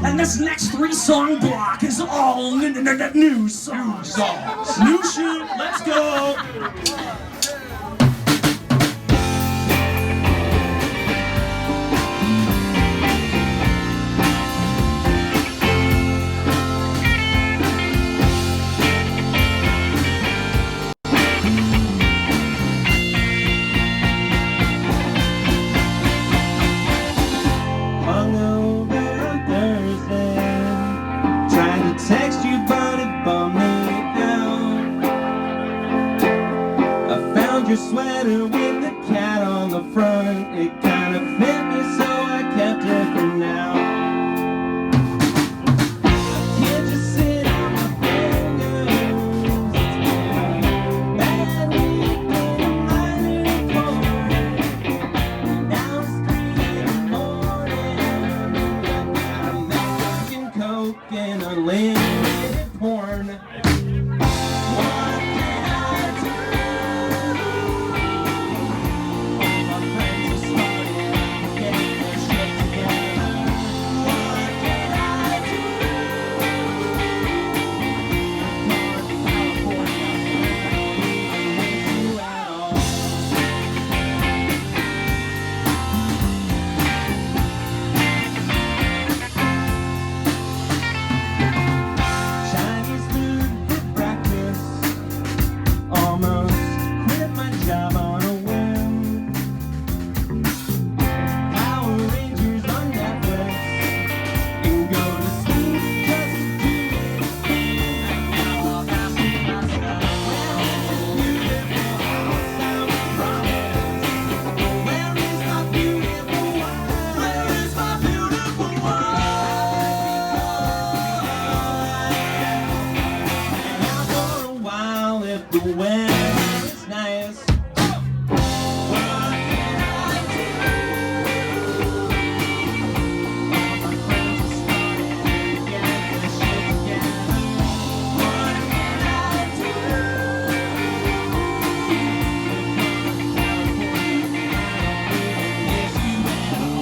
And this next 3-song block is all new songs. New shit, let's go. Text you, but it bummed me out. I found your sweater with the cat on the front. It kind of fit me, so I kept it for now. I can't just sit on my fingers. It's been a bad week in my little corner. Now it's 3 in the morning. I'm Mexican Coke and unlimited porn. What can I do? All my friends are starting getting their shit together. What can I do? California, I miss you at all. Chinese food for breakfast. Almost quit my job on a whim. Power Rangers on Netflix. And go to sleep just to do it again. And now I'm asking myself, where is my beautiful wife? Where is my beautiful wife? Now for a while, if the weather is nice, what can I do? All my friends are starting to get their shit together. What can I do? Miss you at all.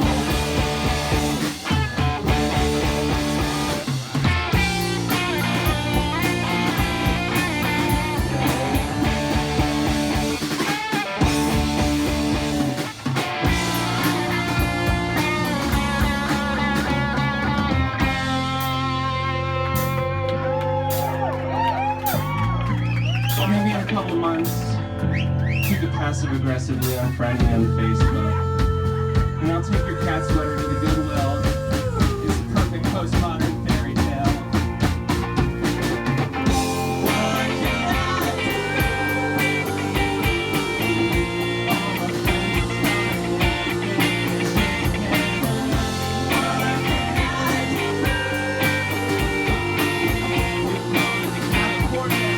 Maybe in a couple months, you could passive-aggressively unfriend me on Facebook. And I'll take your cat sweater to the Goodwill. It's a perfect postmodern fairy tale. What can I do? All my friends are starting to get their shit together. What can I do? We're going to California.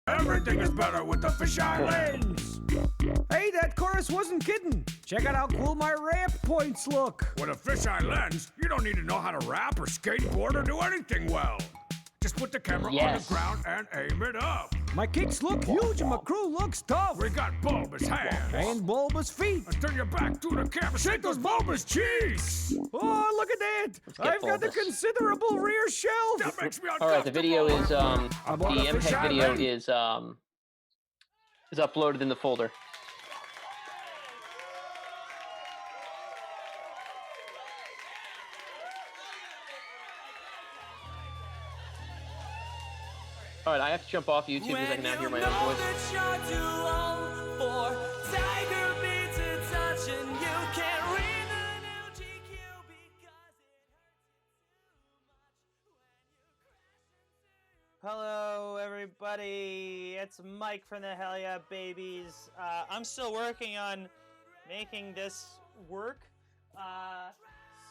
Everything is better with the fisheye lens. Hey, that chorus wasn't kidding. Check out how cool my ramp points look. With a fisheye lens, you don't need to know how to rap or skateboard or do anything well. Just put the camera on the Yes. ground and aim it up. My kicks look huge and my crew looks tough. We got bulbous hands. And bulbous feet. And turn your back to the camera. Shake those bulbous cheeks. Oh, look at that. get I've got a bulbous. considerable rear shelf. That makes me All right, the video is I bought the a MPEG fisheye video lens. is uploaded in the folder. All right, I have to jump off YouTube because I can now hear my own voice. Hello, everybody. It's Mike from the Hell Yeah Babies. I'm still working on making this work.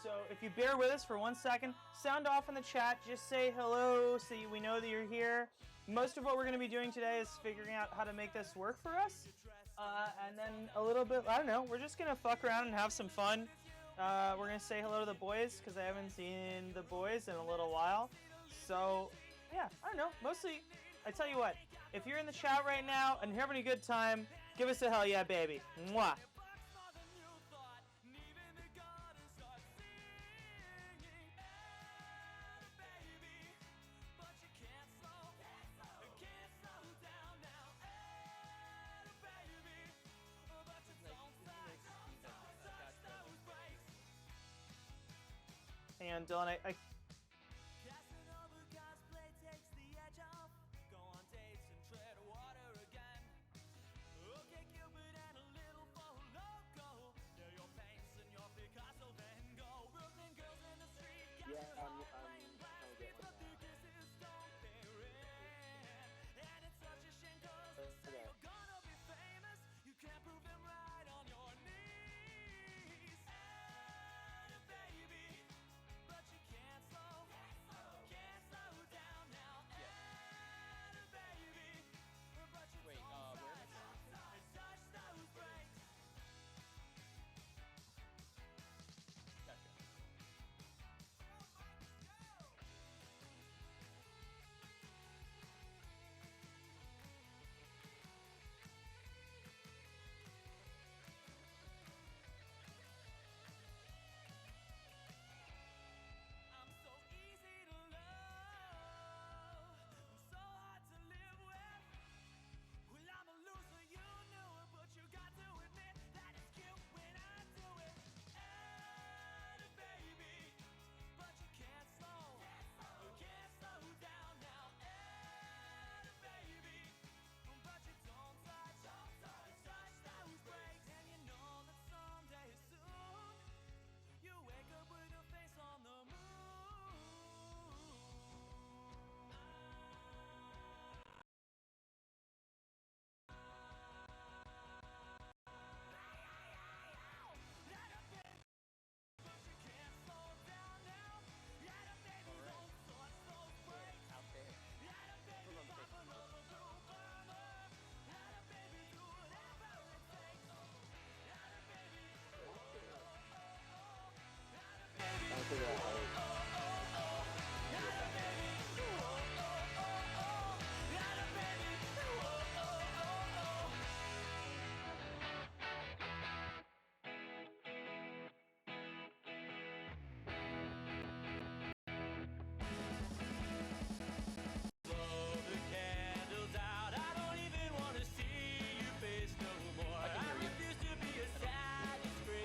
So if you bear with us for 1 second, sound off in the chat. Just say hello so we know that you're here. Most of what we're going to be doing today is figuring out how to make this work for us. And then a little bit, I don't know, we're just going to fuck around and have some fun. We're going to say hello to the boys because I haven't seen the boys in a little while. So, yeah, I don't know. Mostly, I tell you what, if you're in the chat right now and you're having a good time, give us a hell yeah, baby. Mwah. Hang on, Dylan, I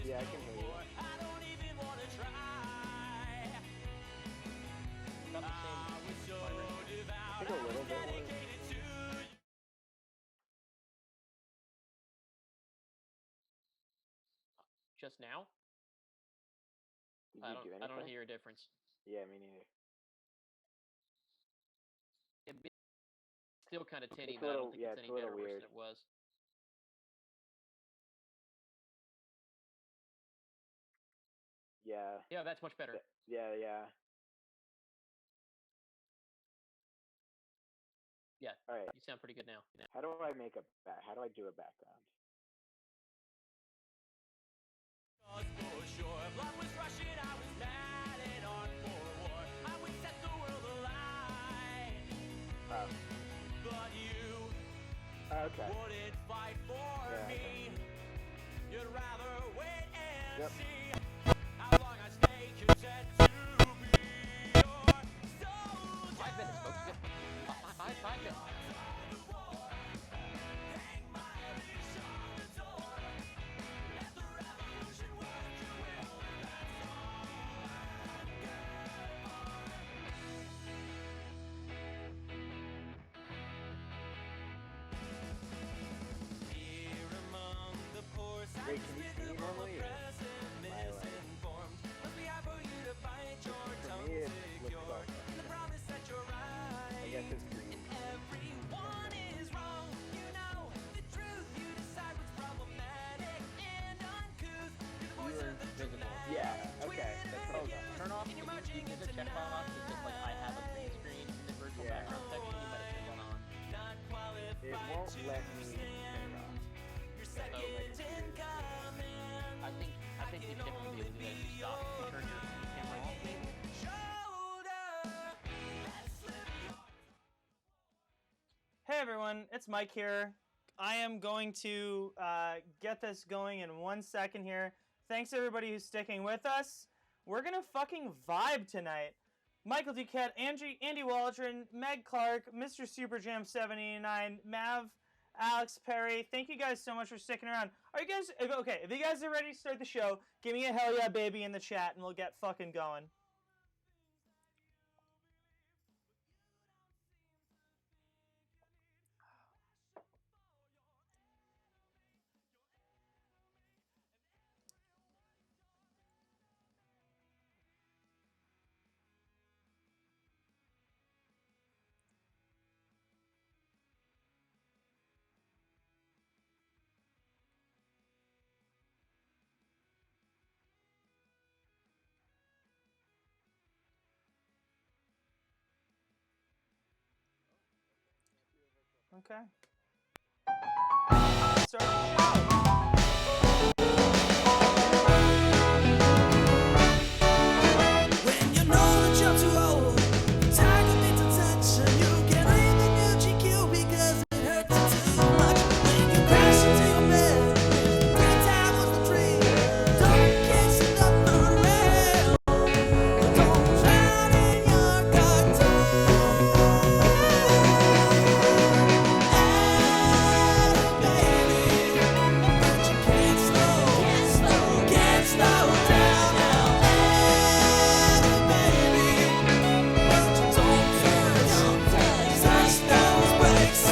Yeah, I can hear you. Not the same. I think a little bit more. Just now? Did I you don't. do I don't anything? hear a difference. Yeah, me neither. It's still kind of tinny, It's a but I little- don't think yeah, it's it's any a little better worse weird. than it was. Yeah. Yeah, that's much better. th- Yeah, yeah. Yeah, All right. you sound pretty good now. How do I make a back? How do I do a background? For sure, blood was rushing, I was mad and on for war. I would set the world alight, Oh. but you Okay. wouldn't fight for Yeah, me. You'd rather wait and Yep. see how long I stay content to be your soldier. 5 minutes, folks. Good. 5 minutes. Here among the poor, Wait, can you see me normally? Or am I like, misinformed. Must be hard for you to bite your for tongue me, it looks secure. okay. The promise that you're right. I guess it's green. Everyone is wrong, you know the truth. You decide what's problematic and uncouth. You're the voice of the Invisible. Yeah. Okay. That's what I Oh, thought. turn off if you use the checkbox. It's just like I have a green screen in the virtual Yeah. background section. You better turn that on. not qualified It won't to let me stand. turn it off. You're second in command. I think you should be able to do that if you stop and turn your camera off. Hey everyone, it's Mike here. I am going to get this going in 1 second here. Thanks everybody who's sticking with us. We're gonna fucking vibe tonight. Michael Duquette, Andy Waldron, Meg Clark, Mr. Super Jam 789, Mav, Alex Perry. Thank you guys so much for sticking around. Are you guys okay? If you guys are ready to start the show, give me a hell yeah baby in the chat and we'll get fucking going. Okay. Start the show. When you know that you're too old, tiger needs attention. You can leave the new GQ because it hurts too much. When you crash into your bed, green time was the dream. Don't kiss it up the rail. Don't drown in your cartoon. Baby, but you can't slow down now. Baby, but you don't touch those brakes.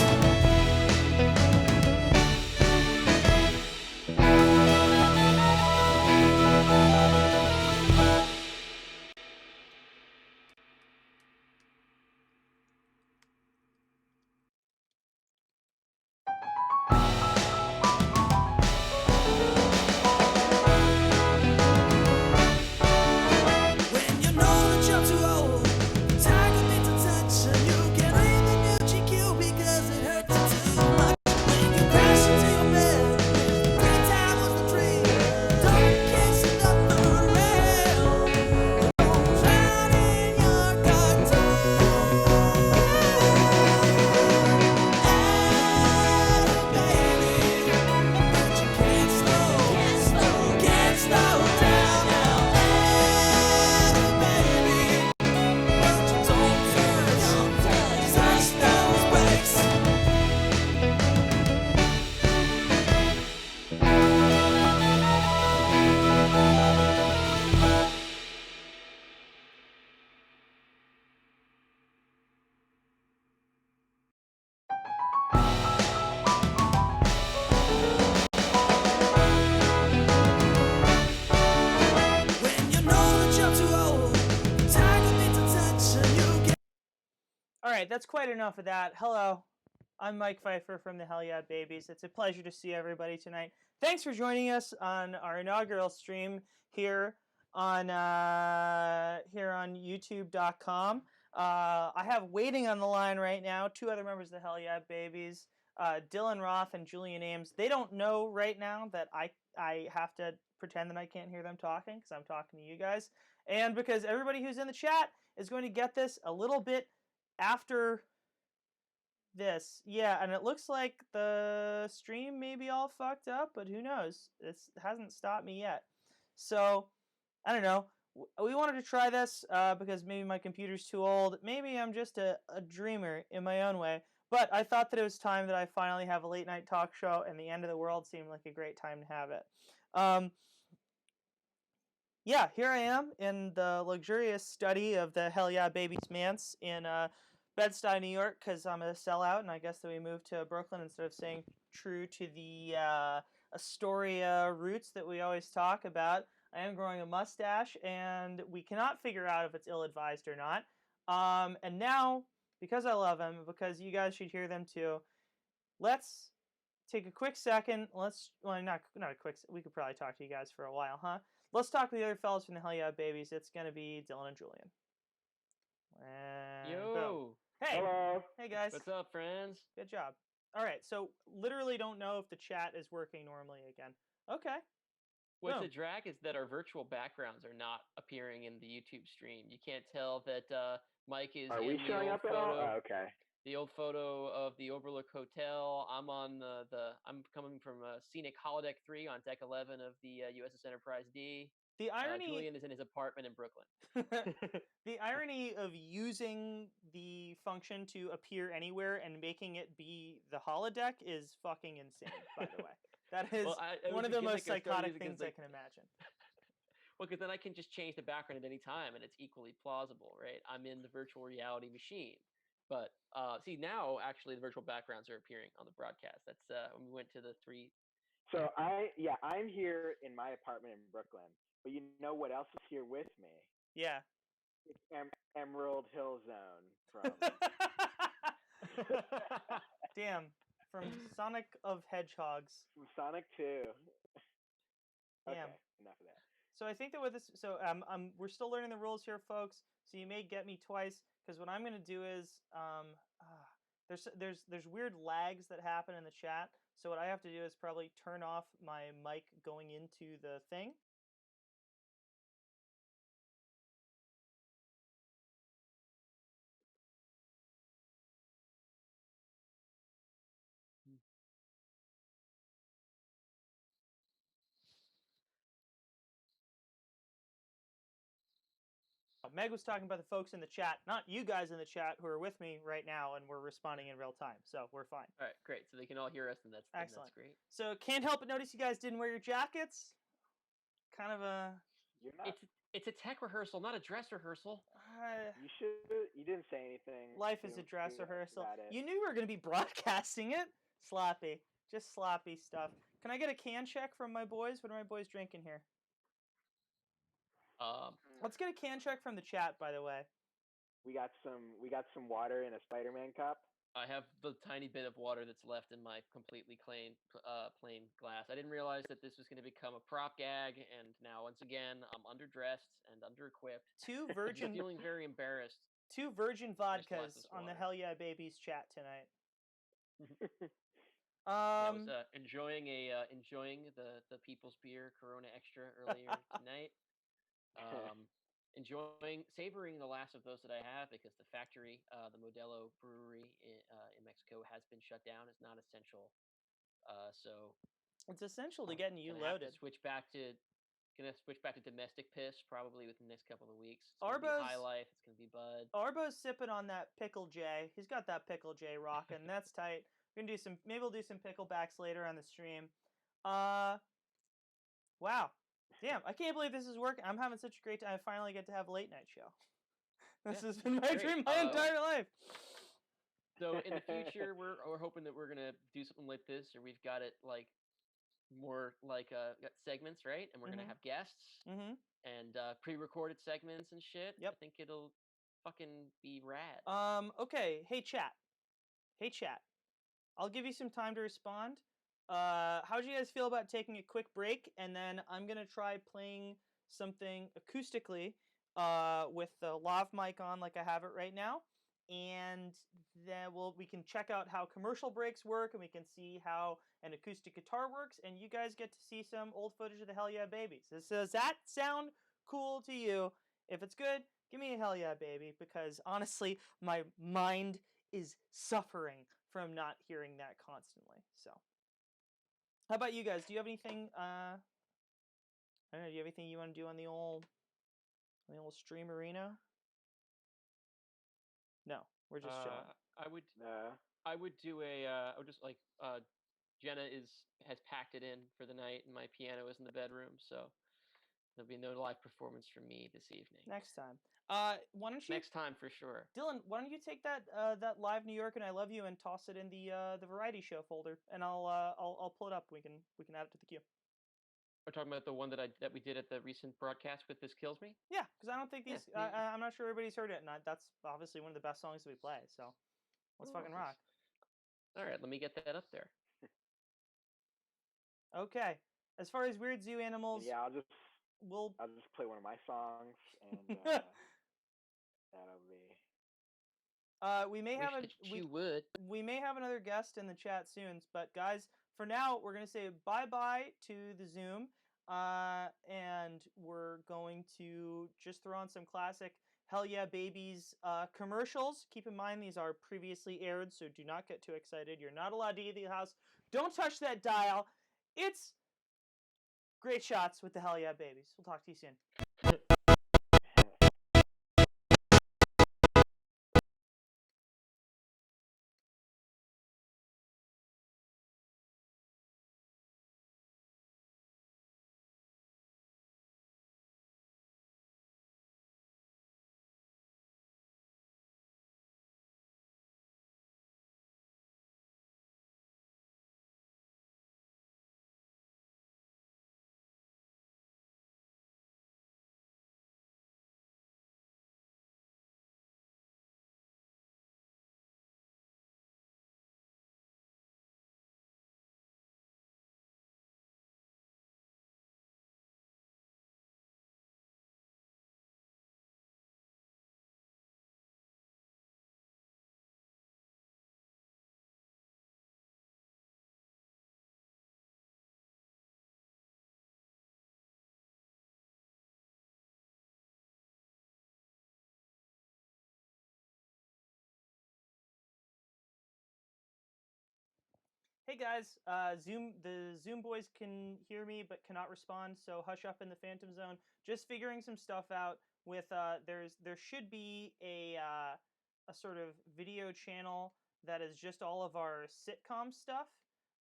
When you know that you're too old, tiger needs attention. You can leave the new GQ because it hurts too much. When you crash into your bed, green time was the dream. Don't kiss it up the rail. Don't drown in your cartoon. Baby, but you can't slow down now. Baby, but you don't touch those brakes. When you know that you're too old, tiger needs attention. You can All right, that's quite enough of that. Hello, I'm Mike Pfeiffer from the Hell Yeah Babies. It's a pleasure to see everybody tonight. Thanks for joining us on our inaugural stream here on YouTube.com. I have waiting on the line right now 2 other members of the Hell Yeah Babies, Dylan Roth and Julian Ames. They don't know right now that I have to pretend that I can't hear them talking because I'm talking to you guys, and because everybody who's in the chat is going to get this a little bit after this. Yeah, and it looks like the stream may be all fucked up, but who knows? It hasn't stopped me yet. So, I don't know. We wanted to try this because maybe my computer's too old. Maybe I'm just a dreamer in my own way. But I thought that it was time that I finally have a late night talk show, and the end of the world seemed like a great time to have it. Yeah, here I am in the luxurious study of the Hell Yeah Babies Manse in Bed-Stuy, New York, because I'm a sellout, and I guess that we moved to Brooklyn instead of staying true to the Astoria roots that we always talk about. I am growing a mustache, and we cannot figure out if it's ill-advised or not. And now, because I love him, because you guys should hear them too, let's take a quick second. Well, not a quick. We could probably talk to you guys for a while, huh? Let's talk to the other fellas from the Hell Yeah Babies. It's gonna be Dylan and Julian. And Yo, boom. Hey, Hello. hey guys. what's up, friends? Good job. All right, so literally don't know if the chat is working normally again. Okay. What's Boom. a drag is that our virtual backgrounds are not appearing in the YouTube stream. You can't tell that Mike is Are in we the showing old up at all? photo. Oh, okay. The old photo of the Overlook Hotel. I'm on I'm coming from scenic holodeck 3 on deck 11 of the USS Enterprise D. The irony. Julian is in his apartment in Brooklyn. The irony of using the function to appear anywhere and making it be the holodeck is fucking insane, by the way. That is Well, it one was of the a most gimmick I started psychotic using 'cause, things I like- can imagine. Well, because then I can just change the background at any time, and it's equally plausible, right? I'm in the virtual reality machine. But see, now actually the virtual backgrounds are appearing on the broadcast. That's when we went to the 3. So I'm here in my apartment in Brooklyn, but you know what else is here with me? Yeah. It's Emerald Hill Zone from. Damn. From Sonic of Hedgehogs. From Sonic 2. Okay, Damn. enough of that. So I think that with this, we're still learning the rules here, folks. So you may get me twice, because what I'm gonna do is, there's weird lags that happen in the chat. So what I have to do is probably turn off my mic going into the thing. Meg was talking about the folks in the chat, not you guys in the chat who are with me right now, and we're responding in real time, so we're fine. All right, great. So they can all hear us, and that's Excellent. That's great. So can't help but notice you guys didn't wear your jackets. Kind of a. You're not. It's a tech rehearsal, not a dress rehearsal. You should. You didn't say anything. Life is too- a dress too much rehearsal. about it. You knew we were going to be broadcasting it. Sloppy. Just sloppy stuff. Can I get a can check from my boys? What are my boys drinking here? Let's get a can check from the chat, by the way. We got some water in a Spider-Man cup. I have the tiny bit of water that's left in my completely plain glass. I didn't realize that this was going to become a prop gag, and now once again I'm underdressed and under-equipped. Two I'm virgin feeling very embarrassed. two virgin glass vodkas of on the water. Hell Yeah Babies chat tonight. I was enjoying the People's Beer Corona Extra earlier tonight. Savoring the last of those that I have, because the factory, the Modelo Brewery in Mexico, has been shut down. It's not essential, so It's essential to getting you gonna have to loaded. switch back to domestic piss probably within the next couple of weeks. It's gonna be Arbo's- High Life. It's gonna be Bud. Arbo's sipping on that Pickle J. He's got that Pickle J rocking. That's tight. We're gonna do some. Maybe we'll do some picklebacks later on the stream. Wow. Damn, I can't believe this is working. I'm having such a great time. I finally get to have a late night show. This Yeah, has been my great. dream my entire life. So in the future, we're hoping that we're gonna do something like this, or we've got it like more like got segments, right? And we're Mhm. gonna have guests Mm-hmm. and pre-recorded segments and shit. Yep. I think it'll fucking be rad. Okay. Hey chat. Hey chat. I'll give you some time to respond. How do you guys feel about taking a quick break, and then I'm gonna try playing something acoustically with the lav mic on like I have it right now, and then we can check out how commercial breaks work, and we can see how an acoustic guitar works, and you guys get to see some old footage of the Hell Yeah Babies. Does that sound cool to you? If it's good, give me a hell yeah, baby, because honestly, my mind is suffering from not hearing that constantly. So, how about you guys? Do you have anything? I don't know. Do you have anything you want to do on the old stream arena? No, we're just chilling. I would Uh, I would do I would just like Jenna has packed it in for the night, and my piano is in the bedroom, so there'll be no live performance from me this evening. Next time. Why don't you? Next time for sure. Dylan, why don't you take that live New York and I Love You and toss it in the variety show folder, and I'll pull it up. We can add it to the queue. We're talking about the one that we did at the recent broadcast with This Kills Me. Yeah, because I don't think these. Yeah, yeah. I'm not sure everybody's heard it, and that's obviously one of the best songs that we play. So let's fucking rock. All right, let me get that up there. Okay. As far as weird zoo animals, yeah, I'll just we'll play one of my songs, and that'll be. we may have we may have another guest in the chat soon, but guys, for now we're gonna say bye bye to the Zoom, and we're going to just throw on some classic Hell Yeah Babies commercials. Keep in mind these are previously aired, so do not get too excited. You're not allowed to leave the house. Don't touch that dial. It's great shots with the Hell Yeah Babies. We'll talk to you soon. Hey guys, the Zoom boys can hear me but cannot respond, so hush up in the Phantom Zone. Just figuring some stuff out with there should be a sort of video channel that is just all of our sitcom stuff.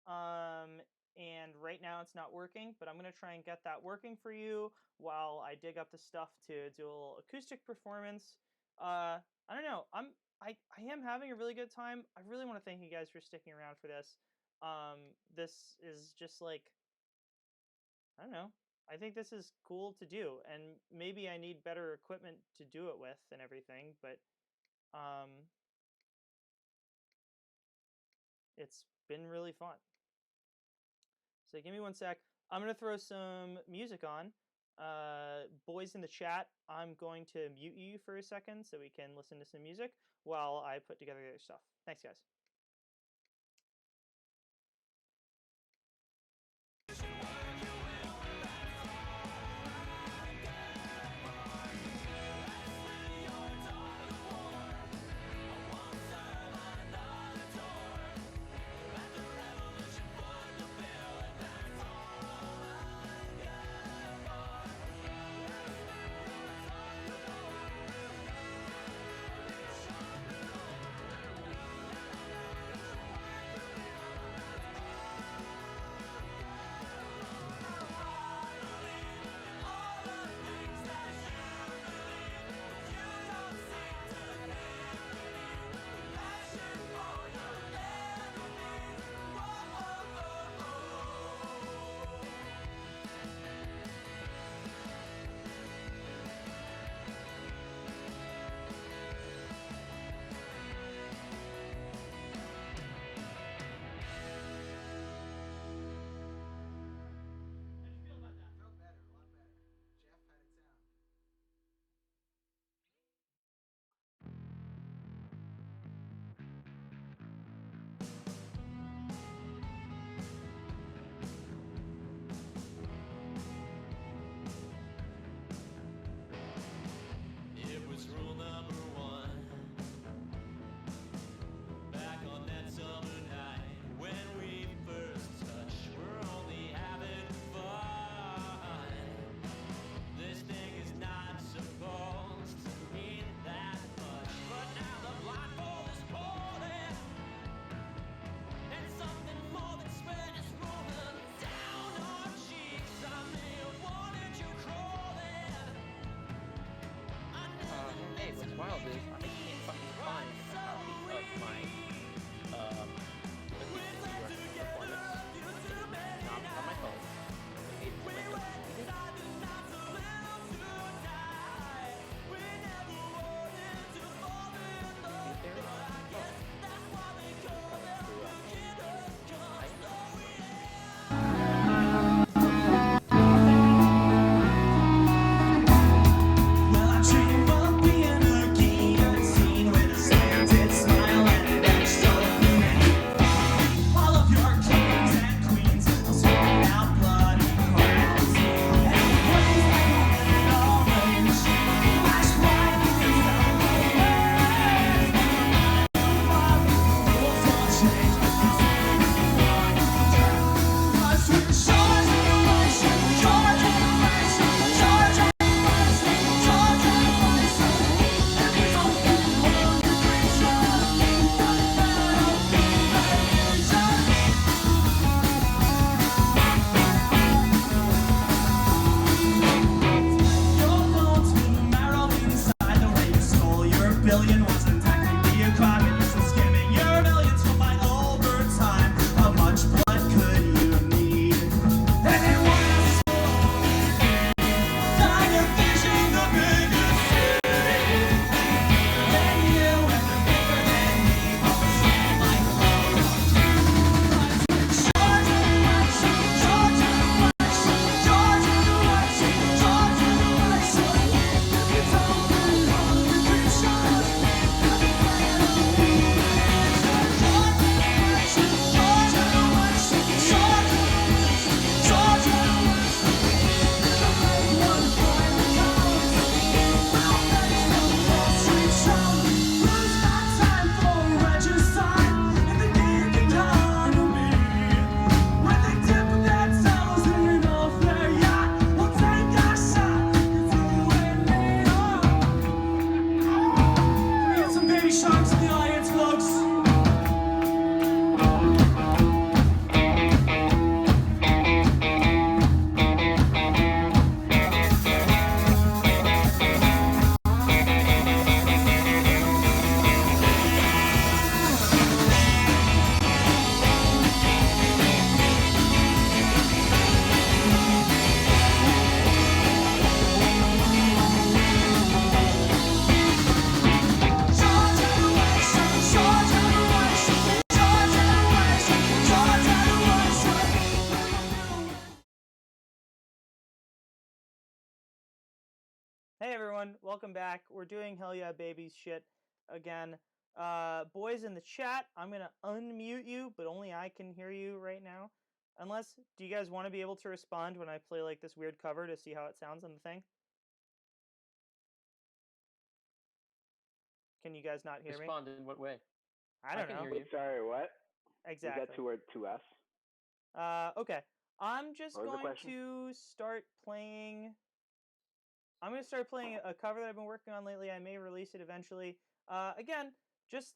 And right now it's not working, but I'm gonna try and get that working for you while I dig up the stuff to do a little acoustic performance. I don't know. I am having a really good time. I really want to thank you guys for sticking around for this. This is just like, I don't know. I think this is cool to do, and maybe I need better equipment to do it with and everything, but it's been really fun. So give me one sec. I'm gonna throw some music on. Boys in the chat, I'm going to mute you for a second so we can listen to some music while I put together the other stuff. Thanks, guys. Hey everyone, welcome back. We're doing Hell Yeah Babies shit again. Boys in the chat, I'm gonna unmute you, but only I can hear you right now. Unless, do you guys want to be able to respond when I play like this weird cover to see how it sounds on the thing? Can you guys not hear me? Respond in what way? I don't can know. hear you. Sorry, what? Exactly. Was that to us? Okay. I'm just What was the going question? to start playing. I'm going to start playing a cover that I've been working on lately. I may release it eventually. Again, just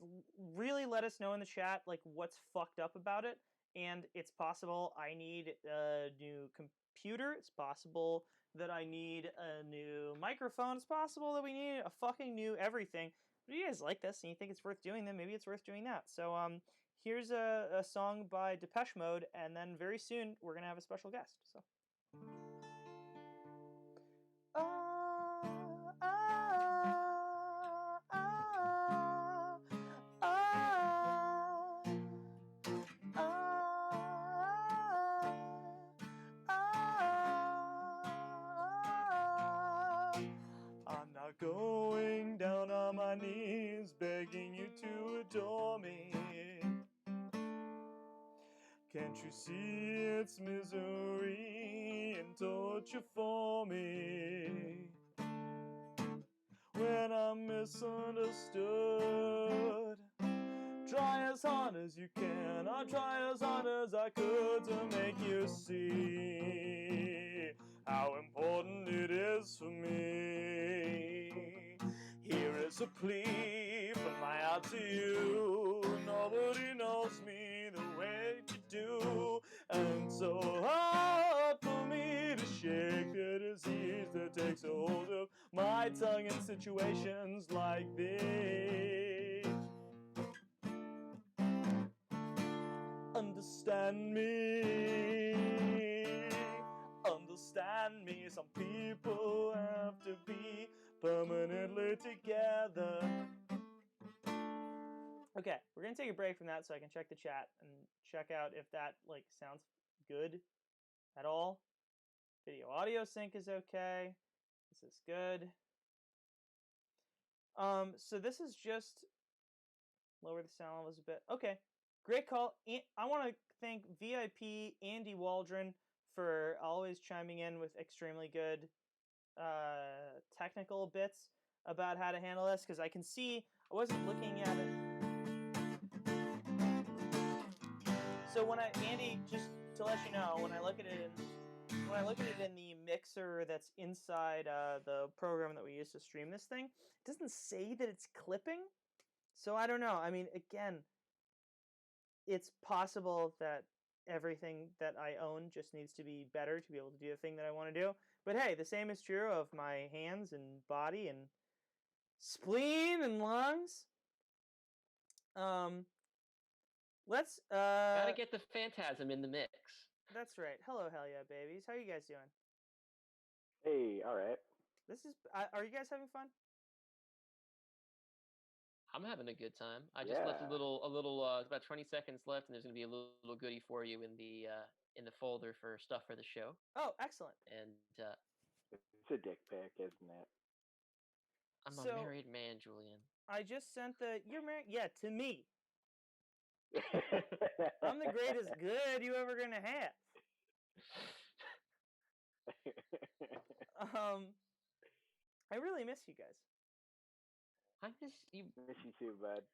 really let us know in the chat like what's fucked up about it. And it's possible I need a new computer. It's possible that I need a new microphone. It's possible that we need a fucking new everything. But if you guys like this and you think it's worth doing, then maybe it's worth doing that. So here's a song by Depeche Mode, and then very soon we're gonna have a special guest. So. I'm not going down on my knees begging you to adore me. Can't you see it's misery and torture for me? When I'm misunderstood, try as hard as you can. I'll try as hard as I could to make you see how important it is for me. Here is a plea from my heart to you. Nobody knows me the way you do, and so hard for me to shake the disease that takes a hold of my tongue in situations like this. Understand me. Understand me. Some people have to be permanently together. Okay, we're gonna take a break from that so I can check the chat and check out if that like sounds good at all. Video audio sync is okay. This is good. So this is just lower the sound levels a bit. Okay, great call. I want to thank VIP Andy Waldron for always chiming in with extremely good technical bits about how to handle this, because I can see I wasn't looking at it. So when Andy, just to let you know, when I look at it in the mixer that's inside the program that we use to stream this thing, it doesn't say that it's clipping. So I don't know. I mean, again, it's possible that everything that I own just needs to be better to be able to do the thing that I want to do. But hey, the same is true of my hands and body and spleen and lungs. Let's Gotta get the phantasm in the mix. That's right. Hello, Hell Yeah Babies. How you guys doing? Hey, all right. This is. Are you guys having fun? I'm having a good time. I just left Yeah. a little about 20 seconds left, and there's gonna be a little goodie for you in the folder for stuff for the show. Oh, excellent. And It's a dick pic, isn't it? I'm So- a married man, Julian. I just sent the. You're married? Yeah, to me. I'm the greatest good you ever gonna have. I really miss you guys. I miss you. Miss you too, bud.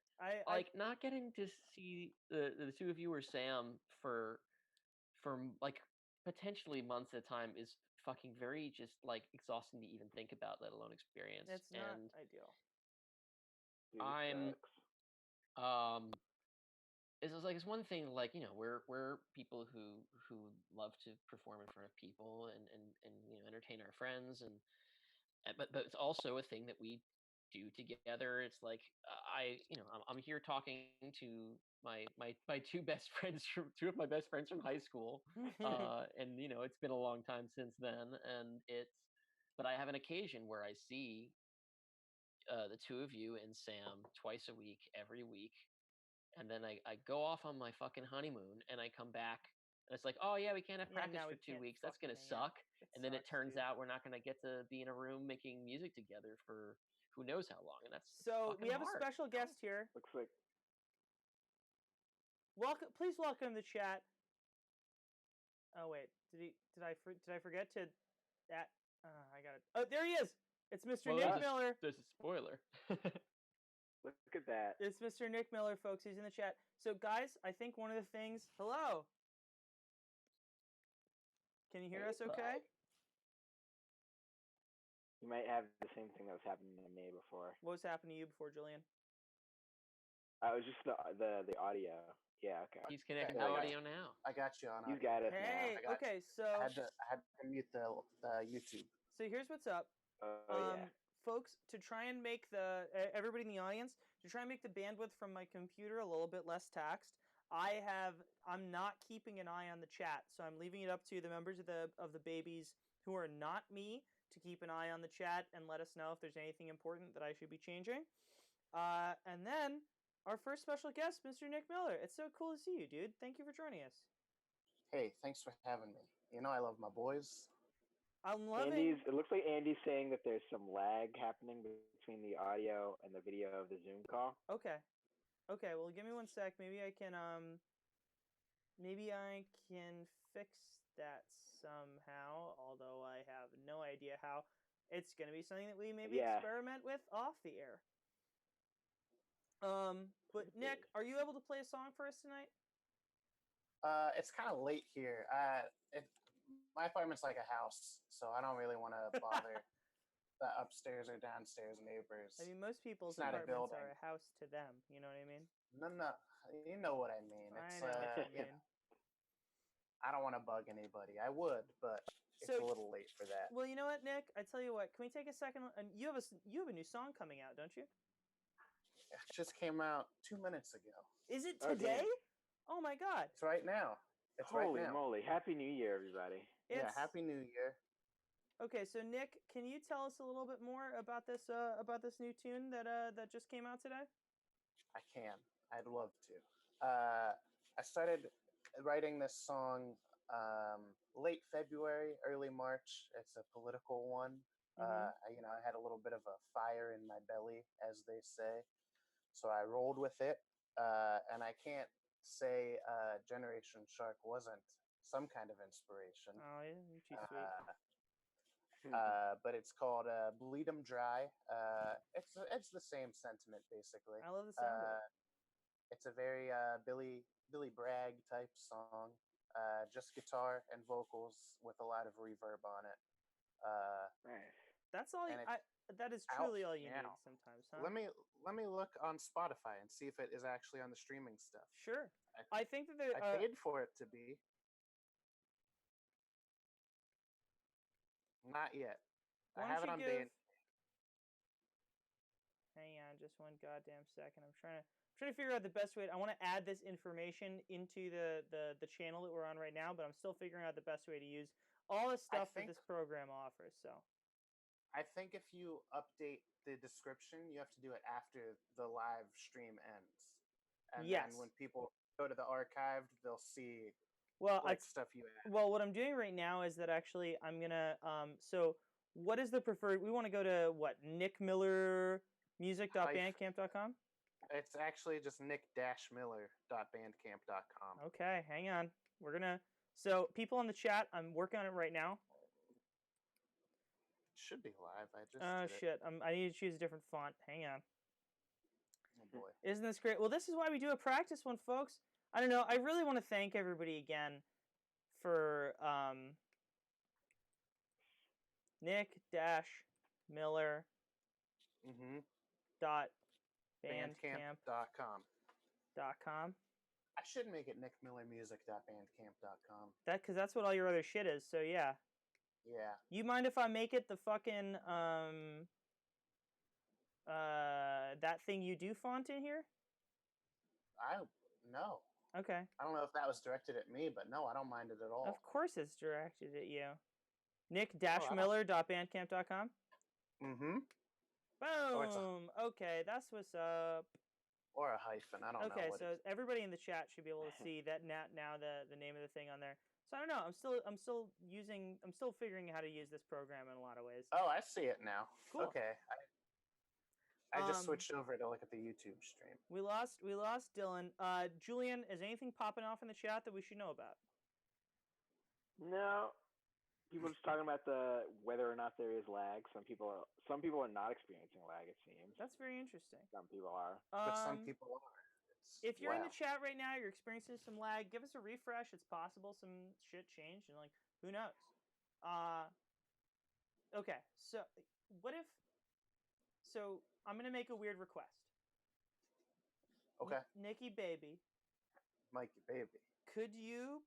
Like not getting to see the two of you or Sam for like potentially months at a time is fucking very just like exhausting to even think about, let alone experience. It's not And ideal. Dude, I'm- sucks. it's one thing, like, you know, we're people who love to perform in front of people and you know, entertain our friends, and but it's also a thing that we do together. It's like I'm here talking to my two best friends from two of my best friends from high school, and you know, it's been a long time since then, and but I have an occasion where I see the two of you and Sam twice a week, every week, and then I go off on my fucking honeymoon, and I come back And it's like, oh yeah, we can't have Yeah, practice now for we 2 can't weeks. That's fucking gonna hang out. suck. And then it sucks, turns dude. out we're not gonna get to be in a room making music together for who knows how long. And that's So we fucking have a hard. special guest here. Looks like Welcome, please welcome the chat. Oh wait, did I forget to that? I got it. Oh, there he is. It's Mr. Well, Nick there's a- Miller. There's a spoiler. look at that. It's Mr. Nick Miller, folks. He's in the chat. So guys, I think one of the things. Hello. Can you hear us? Okay. You might have the same thing that was happening to me before. What was happening to you before, Julian? It was just the audio. Yeah, okay. He's connected Yeah, to I got audio now. I got you on. You audio. got us Hey. I got- Okay. So I had to mute the YouTube. so here's what's up. now. Oh yeah. Folks, to try and make everybody in the audience, to try and make the bandwidth from my computer a little bit less taxed, I'm not keeping an eye on the chat, so I'm leaving it up to the members of the babies who are not me to keep an eye on the chat and let us know if there's anything important that I should be changing. And then our first special guest, Mr. Nick Miller. It's so cool to see you, dude. Thank you for joining us. Hey, thanks for having me. You know I love my boys. I'm loving. It looks like Andy's saying that there's some lag happening between the audio and the video of the Zoom call. Okay. Okay, well give me 1 sec. Maybe I can fix that somehow, although I have no idea how. It's gonna be something that we maybe Yeah. experiment with off the air. But Nick, are you able to play a song for us tonight? It's kind of late here. My apartment's like a house, so I don't really want to bother the upstairs or downstairs neighbors. I mean, most people's It's not a apartments building. are a house to them. You know what I mean? No, you know what I mean. I It's know what you you mean. know, I don't want to bug anybody. I would, but it's So- a little late for that. Well, you know what, Nick? I tell you what. Can we take a second? And you have a new song coming out, don't you? It just came out 2 minutes ago. Is it Oh, damn. today? Oh my God! It's right now. It's Holy right now. moly! Happy New Year, everybody. Yeah, It's- Happy New Year. Okay, so Nick, can you tell us a little bit more about this new tune that just came out today? I can. I'd love to. I started writing this song late February, early March. It's a political one. I had a little bit of a fire in my belly, as they say. So I rolled with it. And I can't say Generation Shark wasn't some kind of inspiration. Oh, yeah, you're too sweet. But it's called Bleed 'Em Dry. It's the same sentiment, basically. I love the sound of it. It's a very Billy Bragg type song. Just guitar and vocals with a lot of reverb on it. Nice. That's all. and That is out truly all you now. need sometimes, huh? Let me look on Spotify and see if it is actually on the streaming stuff. Sure. I think that there. I paid for it to be. Not yet. I Why have it don't on you band. Hang on, just one goddamn second. I'm trying to figure out the best way. I want to add this information into the channel that we're on right now, but I'm still figuring out the best way to use all the stuff that think- this program offers. So I think if you update the description, you have to do it after the live stream ends. And Yes. then when people go to the archived, they'll see well, like stuff you add. well, what I'm doing right now is that actually I'm gonna so what is the preferred? We want to go to what nickmillermusic.bandcamp.com. It's actually just nick-miller.bandcamp.com. Okay, hang on. We're gonna. So people in the chat, I'm working on it right now. It should be live. I just Oh did it. shit! I need to choose a different font. Hang on. Oh boy. Isn't this great? Well, this is why we do a practice one, folks. I don't know. I really want to thank everybody again for Nick-Miller Mm-hmm. dot Bandcamp.com. bandcamp.com. I should make it nickmillermusic.bandcamp.com. Because that's what all your other shit is. So yeah. Yeah. You mind if I make it the fucking that thing you do font in here? No. Okay. I don't know if that was directed at me, but no, I don't mind it at all. Of course it's directed at you. Oh, Nick-Miller.bandcamp.com. Mm-hmm. Boom. it's a- Okay, that's what's up. or a hyphen. I don't Okay, know what. so everybody in the chat should be able to see that now the name of the thing on there. So I don't know. I'm still figuring out how to use this program in a lot of ways. Oh, I see it now. Cool. Okay. I just Um, switched over to look at the YouTube stream. We lost Dylan. Julian, is anything popping off in the chat that we should know about? No. People just talking about whether or not there is lag. Some people are not experiencing lag. It seems. That's very interesting. Some people are. But some people are. If you're in wow. the chat right now, you're experiencing some lag, give us a refresh. It's possible some shit changed, and like, who knows? Okay, so what if? So I'm gonna make a weird request. Okay. Nikki baby, Mikey baby. could you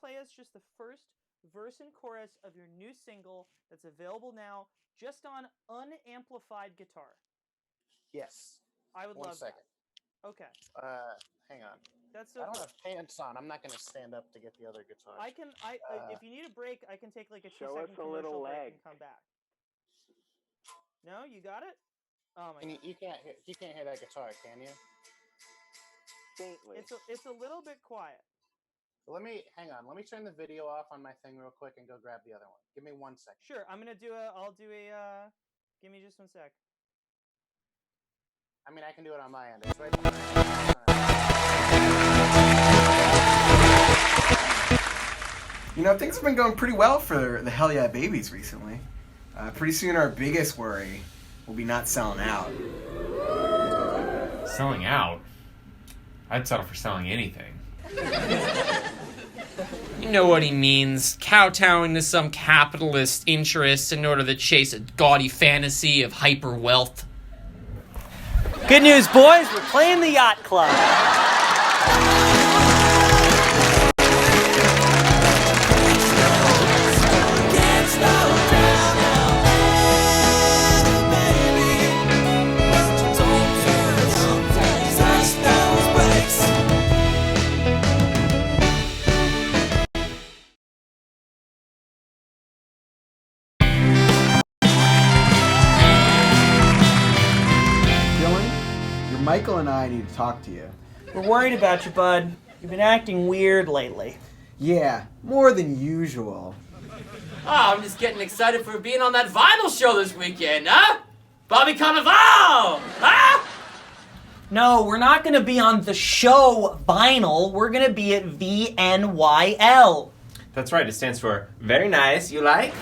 play us just the first verse and chorus of your new single that's available now, just on unamplified guitar? Yes. I would One love second. that. Okay. Hang on. That's so I don't cool. have pants on. I'm not gonna stand up to get the other guitar. If you need a break, I can take like a 2-second Show us a commercial little break leg. and come back. No, you got it? Oh my god. You can't hear that guitar, can you? Faintly. It's a little bit quiet. Hang on. Let me turn the video off on my thing real quick and go grab the other one. Give me 1 second. Sure, give me just 1 sec. I mean, I can do it on my end. It's right behind. You know, things have been going pretty well for the Hell Yeah Babies recently. Pretty soon our biggest worry will be not selling out. Selling out? I'd settle for selling anything. You know what he means, kowtowing to some capitalist interests in order to chase a gaudy fantasy of hyper wealth. Good news, boys, we're playing the Yacht Club. Michael and I need to talk to you. We're worried about you, bud. You've been acting weird lately. Yeah, more than usual. Oh, I'm just getting excited for being on that vinyl show this weekend, huh? Bobby Carnival! Huh? No, we're not gonna be on the show Vinyl. We're gonna be at VNYL. That's right, it stands for Very Nice, You Like?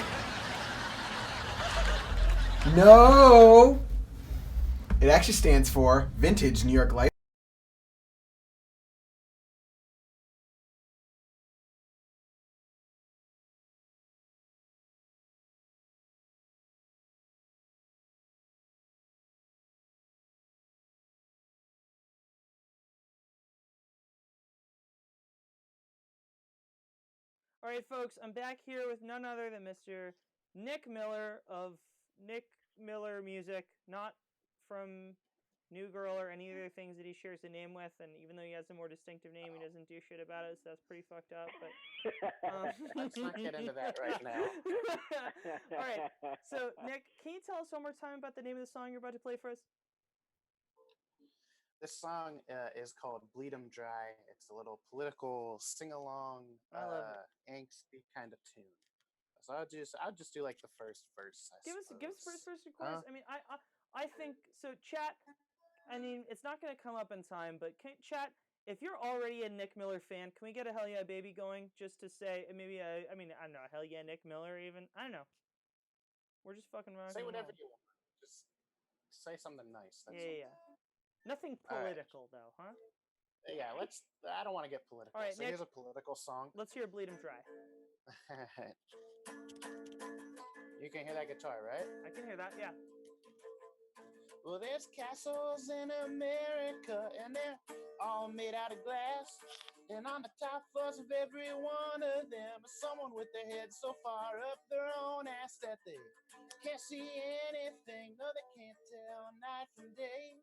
No! It actually stands for Vintage New York Life. All right, folks, I'm back here with none other than Mr. Nick Miller of Nick Miller Music, not from New Girl or any other things that he shares a name with, and even though he has a more distinctive name, he doesn't do shit about it, so that's pretty fucked up, but... Let's not get into that right now. All right, so, Nick, can you tell us one more time about the name of the song you're about to play for us? This song is called Bleed 'Em Dry. It's a little political sing-along, angsty kind of tune. So I'll just do like the first verse. Give us first verse and chorus. I mean, I think so. Chat. I mean, it's not going to come up in time, but chat. If you're already a Nick Miller fan, can we get a Hell Yeah Baby going just to say maybe I don't know, Hell Yeah Nick Miller even? I don't know. We're just fucking rocking. Say whatever you want. Just say something nice. That's yeah. Nothing political though, huh? Yeah, I don't want to get political. All right, so Nick, here's a political song. Let's hear Bleed 'Em Dry. You can hear that guitar, right? I can hear that, yeah. Well, there's castles in America, and they're all made out of glass. And on the top floors of every one of them is someone with their head so far up their own ass that they can't see anything. No, they can't tell night from day.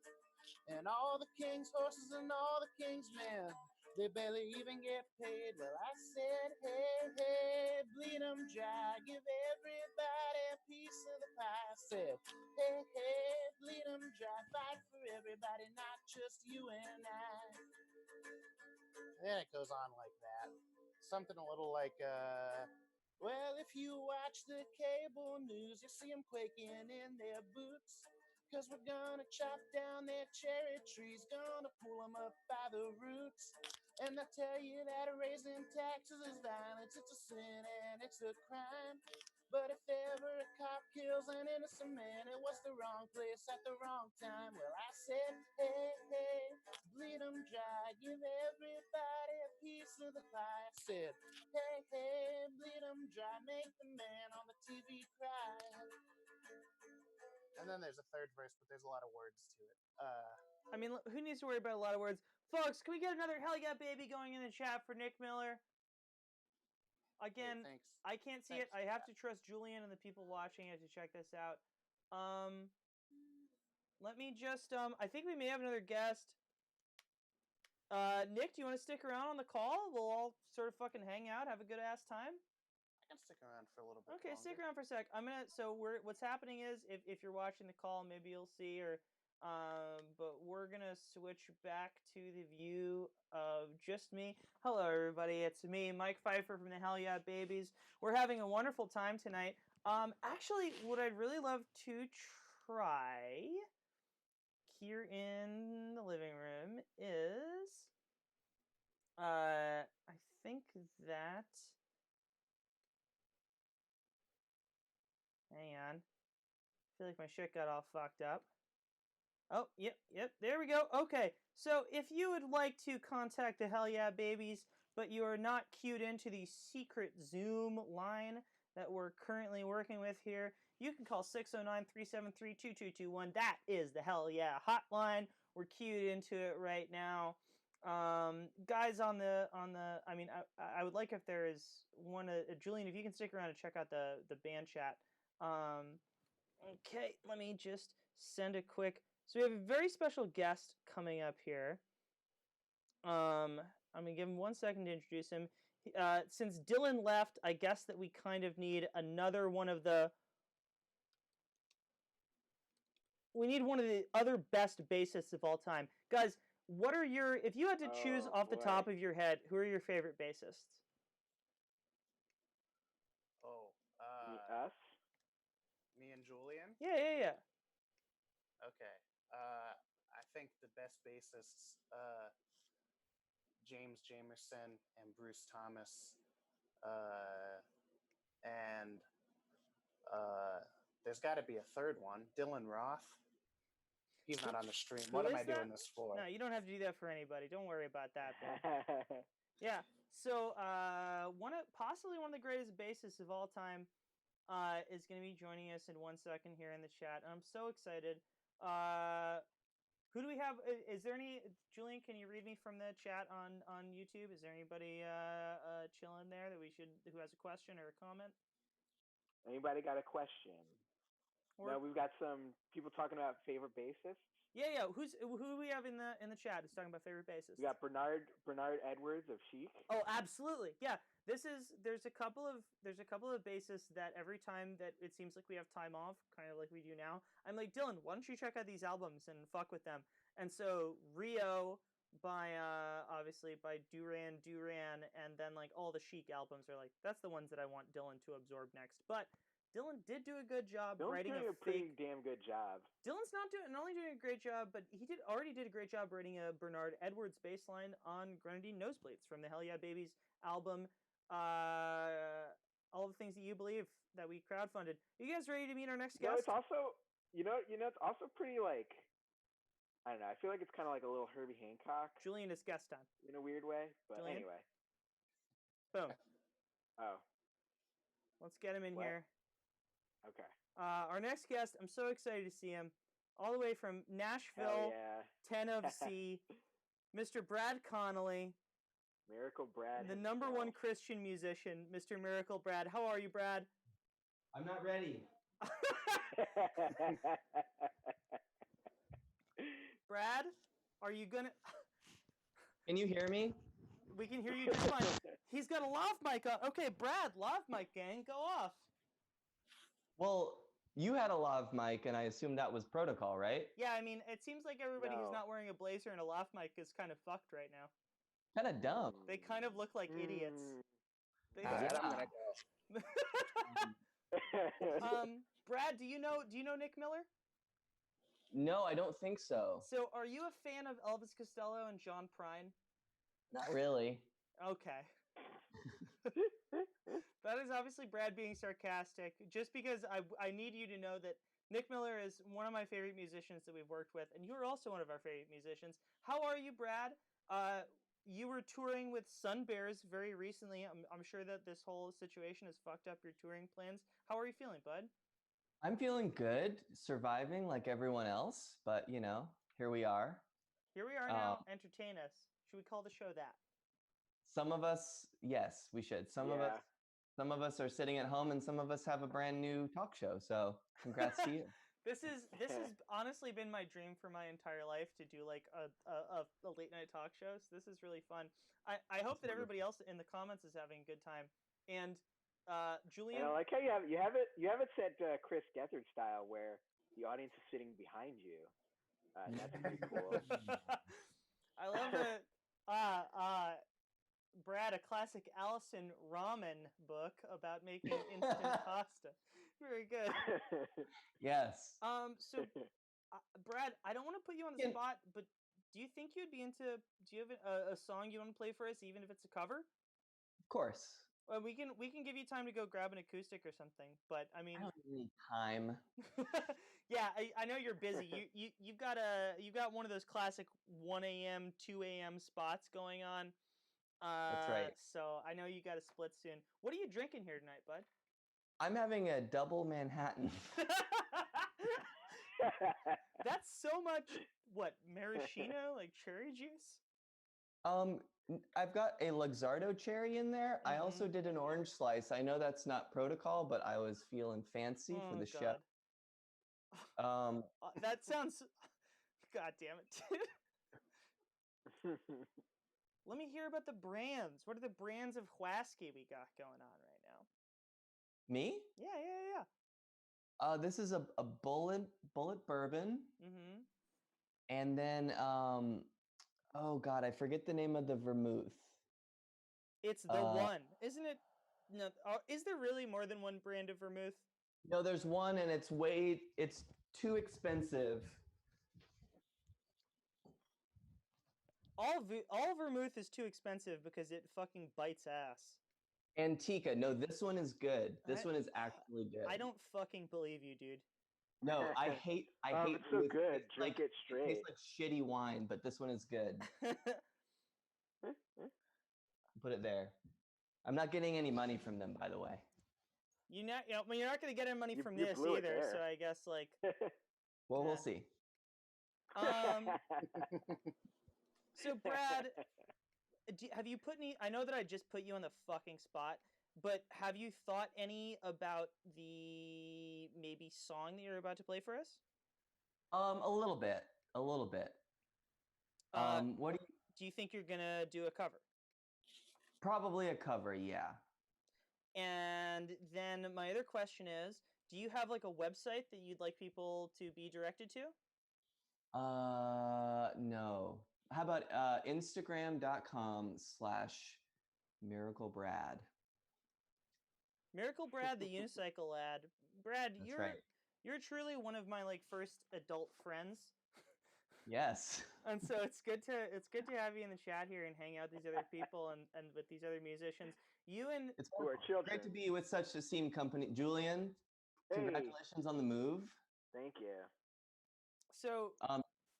And all the king's horses and all the king's men, they barely even get paid. Well, I said, hey, bleed 'em dry, give everybody a piece of the pie. I said, hey, bleed 'em dry, fight for everybody, not just you and I. Then it goes on like that. Something a little like, well, if you watch the cable news, you see them quaking in their boots. 'Cause we're gonna chop down their cherry trees, gonna pull them up by the roots. And I tell you that raising taxes is violence, it's a sin and it's a crime. But if ever a cop kills an innocent man, it was the wrong place at the wrong time. Well, I said, hey, hey, bleed them dry, give everybody a piece of the pie. I said, hey, hey, bleed them dry, make the man on the TV cry. And then there's a third verse, but there's a lot of words to it. I mean, who needs to worry about a lot of words? Folks, can we get another Hell Yeah Baby going in the chat for Nick Miller? Again, thanks. I can't see it. I have to trust Julian and the people watching it to check this out. Let me just, I think we may have another guest. Nick, do you want to stick around on the call? We'll all sort of fucking hang out, have a good ass time. I can stick around for a little bit. Okay, longer. stick around for a sec. What's happening is, if you're watching the call, maybe you'll see, but we're gonna switch back to the view of just me. Hello, everybody. It's me, Mike Pfeiffer from the Hell Yeah Babies. We're having a wonderful time tonight. Actually, what I'd really love to try here in the living room is, I think that. Hang on. I feel like my shit got all fucked up. Oh, yep, there we go. Okay, so if you would like to contact the Hell Yeah Babies, but you are not queued into the secret Zoom line that we're currently working with here, you can call 609-373-2221. That is the Hell Yeah hotline. We're queued into it right now. Guys on the I mean, I would like if there is one, Julian, if you can stick around and check out the band chat. Okay, let me just send a quick. So we have a very special guest coming up here. I'm gonna give him 1 second to introduce him. Since Dylan left, I guess that we kind of need another one of the. We need one of the other best bassists of all time, guys. What are your? If you had to choose off the top of your head, who are your favorite bassists? Us? Me and Julian? Yeah. Okay. I think the best bassists, James Jamerson and Bruce Thomas, and there's got to be a third one, Dylan Roth. He's not on the stream. What am I doing this for? No, you don't have to do that for anybody. Don't worry about that. Yeah. So possibly one of the greatest bassists of all time is going to be joining us in 1 second here in the chat. And I'm so excited. Who do we have? Is there any, Julian, can you read me from the chat on YouTube? Is there anybody chilling there that who has a question or a comment? Anybody got a question? No, we've got some people talking about favorite bassists. Yeah. Who do we have in the chat is talking about favorite bassists? We got Bernard Edwards of Chic. Oh, absolutely. Yeah. There's a couple of bassists that every time that it seems like we have time off, kind of like we do now, I'm like, Dylan, why don't you check out these albums and fuck with them? And so Rio by obviously by Duran, and then like all the Chic albums are like, that's the ones that I want Dylan to absorb next. But Dylan did do a good job writing a pretty damn good job. Dylan's not only doing a great job, but he already did a great job writing a Bernard Edwards bass line on Grenadine Nosebleeds from the Hell Yeah Babies album. All the things that you believe that we crowdfunded. Are you guys ready to meet our next guest? No, it's also it's also pretty like, I don't know. I feel like it's kind of like a little Herbie Hancock. Julian, it's guest time in a weird way, but Julian? Anyway. Boom. Oh. Let's get him in here. Okay. Our next guest, I'm so excited to see him, all the way from Nashville, Tennessee, Mr. Brad Connolly. Miracle Brad. The number one Christian musician, Mr. Miracle Brad. How are you, Brad? I'm not ready. Brad, are you gonna... Can you hear me? We can hear you just fine. He's got a lav mic on. Okay, Brad, lav mic gang, go off. Well, You had a lav mic, and I assume that was protocol, right? Yeah, I mean, it seems like everybody who's No. not wearing a blazer and a lav mic is kind of fucked right now. Kind of dumb. They kind of look like idiots. They Alright, I'm Yeah. gonna go. Brad, do you know Nick Miller? No, I don't think so. So, are you a fan of Elvis Costello and John Prine? Not really. Okay. That is obviously Brad being sarcastic, just because I need you to know that Nick Miller is one of my favorite musicians that we've worked with, and you are also one of our favorite musicians. How are you, Brad? You were touring with Sun Bears very recently. I'm sure that this whole situation has fucked up your touring plans. How are you feeling, bud? I'm feeling good, surviving like everyone else, but you know, here we are. Here we are now. Entertain us. Should we call the show that? Some of us, yes, we should. Some of us are sitting at home, and some of us have a brand new talk show. So, congrats to you. This has honestly been my dream for my entire life, to do like a late night talk show. So this is really fun. I hope that everybody else in the comments is having a good time. And Julian, And I like how you have it set Chris Gethard style, where the audience is sitting behind you. That's pretty cool. I love it. Brad, a classic Allison ramen book about making instant pasta. Very good. Yes. So, Brad, I don't want to put you on the spot, but do you think you'd be into? Do you have a song you want to play for us, even if it's a cover? Of course. Well, we can give you time to go grab an acoustic or something. But I mean, I don't need time. yeah, I know you're busy. You've got one of those classic 1 a.m., 2 a.m. spots going on. That's right. So I know you got a split soon. What are you drinking here tonight, bud? I'm having a double Manhattan. That's so much, what, maraschino, like cherry juice? I've got a Luxardo cherry in there. I also did an orange slice. I know that's not protocol, but I was feeling fancy for the show. That sounds. God damn it, dude. Let me hear about the brands. What are the brands of whiskey we got going on right now? Me? Yeah. This is a bullet bourbon. Mm-hmm. And then oh god, I forget the name of the vermouth. It's the one, isn't it? No, is there really more than one brand of vermouth? No, there's one, and it's too expensive. All vermouth is too expensive because it fucking bites ass. Antica. No, this one is good. This one is actually good. I don't fucking believe you, dude. No, I hate. It's so good. It's Drink it straight. It tastes like shitty wine, but this one is good. Put it there. I'm not getting any money from them, by the way. You're not going to get any money from you this blew it either. there. So I guess like. Well, we'll see. So Brad, have you put any? I know that I just put you on the fucking spot, but have you thought any about the maybe song that you're about to play for us? A little bit. What do you think you're gonna do a cover? Probably a cover, yeah. And then my other question is, do you have like a website that you'd like people to be directed to? No. How about Instagram.com/MiracleBrad? Miracle Brad, the unicycle lad. Brad, That's you're truly one of my like first adult friends. Yes. And so it's good to have you in the chat here and hang out with these other people and with these other musicians. It's great to be with such esteemed company. Julian, congratulations on the move. Thank you. So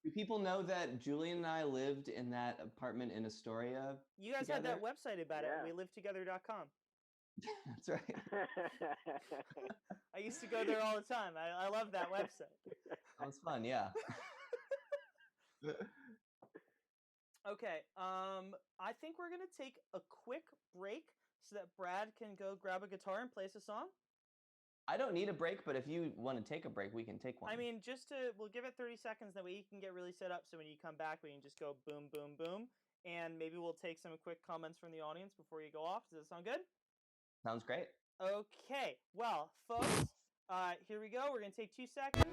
do people know that Julian and I lived in that apartment in Astoria? You guys had that website about it. WeLiveTogether.com. That's right. I used to go there all the time. I love that website. That was fun, yeah. Okay, I think we're gonna take a quick break so that Brad can go grab a guitar and play us a song. I don't need a break, but if you want to take a break, we can take one. I mean, we'll give it 30 seconds, that way you can get really set up, so when you come back, we can just go boom, boom, boom, and maybe we'll take some quick comments from the audience before you go off. Does that sound good? Sounds great. Okay, well, folks, Here we go. We're gonna take 2 seconds.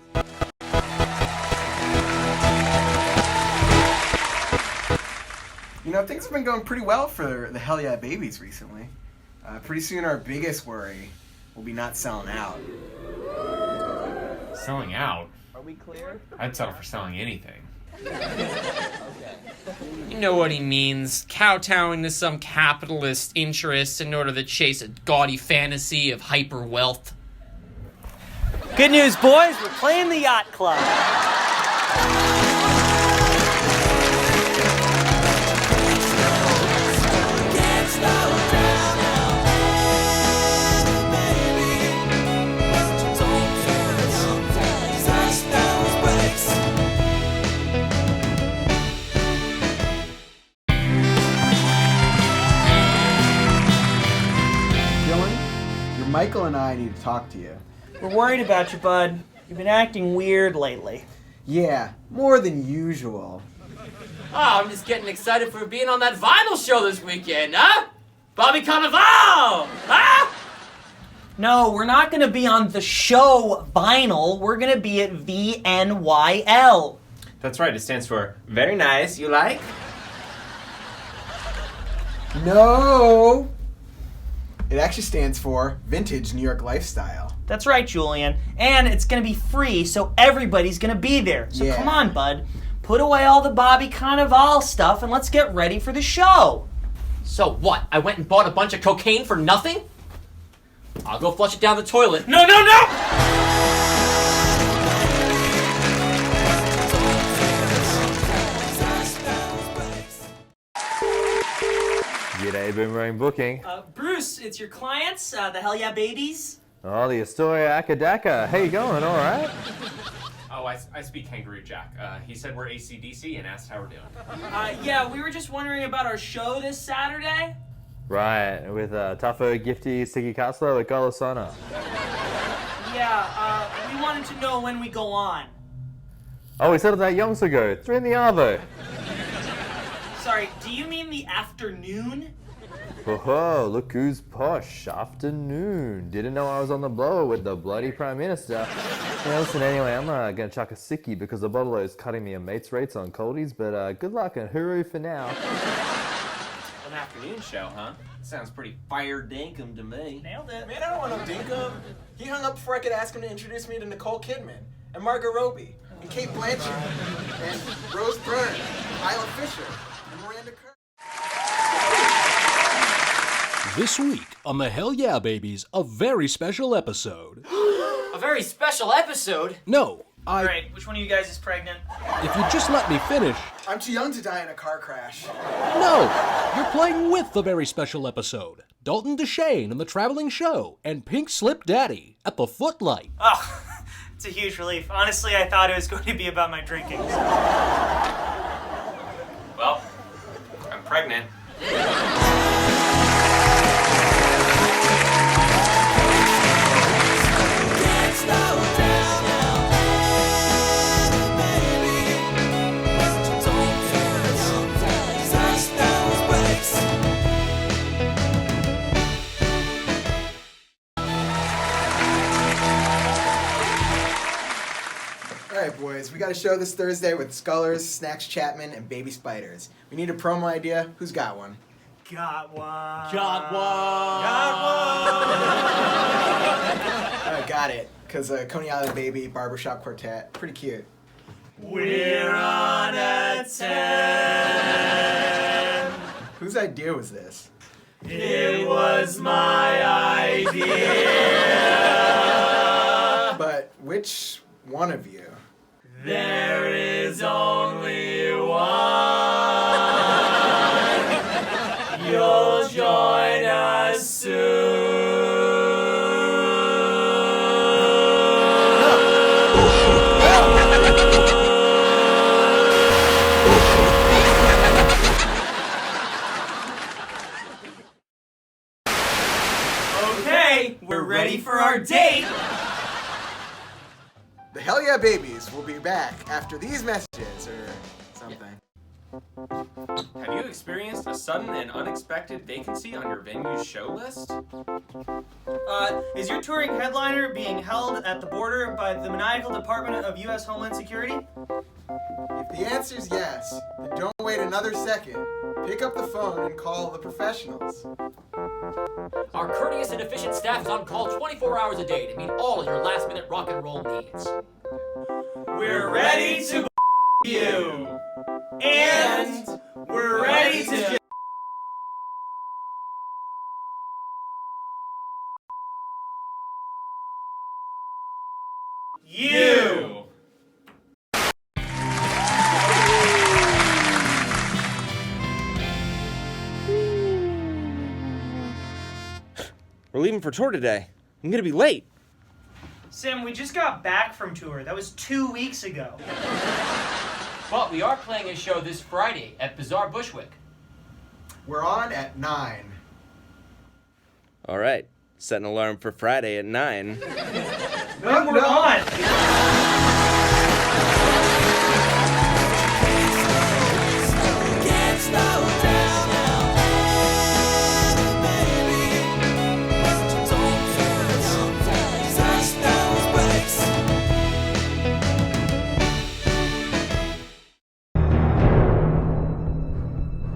You know, things have been going pretty well for the Hell Yeah Babies recently. Pretty soon our biggest worry will be not selling out. Selling out? Are we clear? I'd settle for selling anything. You know what he means. Kowtowing to some capitalist interest in order to chase a gaudy fantasy of hyper wealth. Good news, boys. We're playing the yacht club. Dylan, Michael and I need to talk to you. We're worried about you, bud. You've been acting weird lately. Yeah, more than usual. Oh, I'm just getting excited for being on that vinyl show this weekend, huh? Bobby Carnival! Huh? No, we're not going to be on the show Vinyl. We're going to be at VNYL. That's right, it stands for Very Nice, You Like? No! It actually stands for Vintage New York Lifestyle. That's right, Julian. And it's going to be free, so everybody's going to be there. So Yeah. come on, bud. Put away all the Bobby Carnival stuff and let's get ready for the show. So what? I went and bought a bunch of cocaine for nothing? I'll go flush it down the toilet. No, no, no! G'day, Boomerang Booking. Bruce, it's your clients, the Hell Yeah Babies. Oh, the Astoria Akadaka. How you going? All right? Oh, I speak Kangaroo Jack. He said we're AC/DC and asked how we're doing. Yeah, we were just wondering about our show this Saturday. Right, with Tuffo, Gifty, Sticky Castlo at Golisano. Yeah, we wanted to know when we go on. Oh, we settled that yonks ago. 3 in the Arvo. Sorry, do you mean the afternoon? Oh, look who's posh. Afternoon. Didn't know I was on the blower with the bloody Prime Minister. Yeah, listen, anyway, I'm gonna chuck a sickie because the bottle is cutting me a mate's rates on coldies, but good luck and hooroo for now. An afternoon show, huh? Sounds pretty fire dinkum to me. Nailed it. Man, I don't want no dinkum. He hung up before I could ask him to introduce me to Nicole Kidman, and Margot Robbie, and Kate Blanchett, and Rose Byrne, Isla Fisher, and Miranda Kerr. This week on the Hell Yeah Babies, a very special episode. A very special episode? No, Alright, which one of you guys is pregnant? if you just let me finish. I'm too young to die in a car crash. No, you're playing with the very special episode. Dalton DeShane and the Traveling Show, and Pink Slip Daddy at the Footlight. Oh, it's a huge relief. Honestly, I thought it was going to be about my drinking. Well, I'm pregnant. Alright, boys, we got a show this Thursday with Scullers, Snacks Chapman, and Baby Spiders. We need a promo idea. Who's got one? Got one. Got one. Alright, got it. Because Coney Island Baby, Barbershop Quartet. Pretty cute. We're on a 10. Whose idea was this? It was my idea. But which one of you? There is only one. You'll join us soon. Okay, we're ready for our date. The Hell Yeah Babies will be back after these messages or something. Have you experienced a sudden and unexpected vacancy on your venue's show list? Is your touring headliner being held at the border by the maniacal Department of U.S. Homeland Security? If the answer's yes, then don't wait another second. Pick up the phone and call the professionals. Our courteous and efficient staff is on call 24 hours a day to meet all of your last-minute rock and roll needs. We're ready to you. And we're ready to you. We're leaving for tour today. I'm gonna be late. Sam, we just got back from tour. That was 2 weeks ago. But we are playing a show this Friday at Bizarre Bushwick. We're on at 9. All right, set an alarm for Friday at 9. When we're on.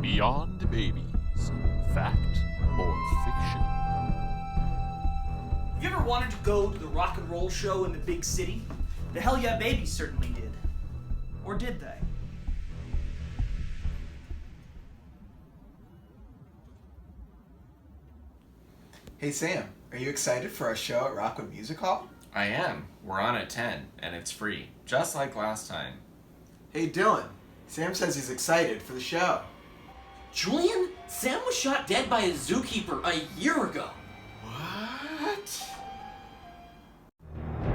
Beyond Babies, fact or fiction? Have you ever wanted to go to the rock and roll show in the big city? The Hell Yeah Babies certainly did. Or did they? Hey Sam, are you excited for our show at Rockwood Music Hall? I am. We're on at 10, and it's free, just like last time. Hey Dylan, Sam says he's excited for the show. Julian? Sam was shot dead by a zookeeper a year ago. What?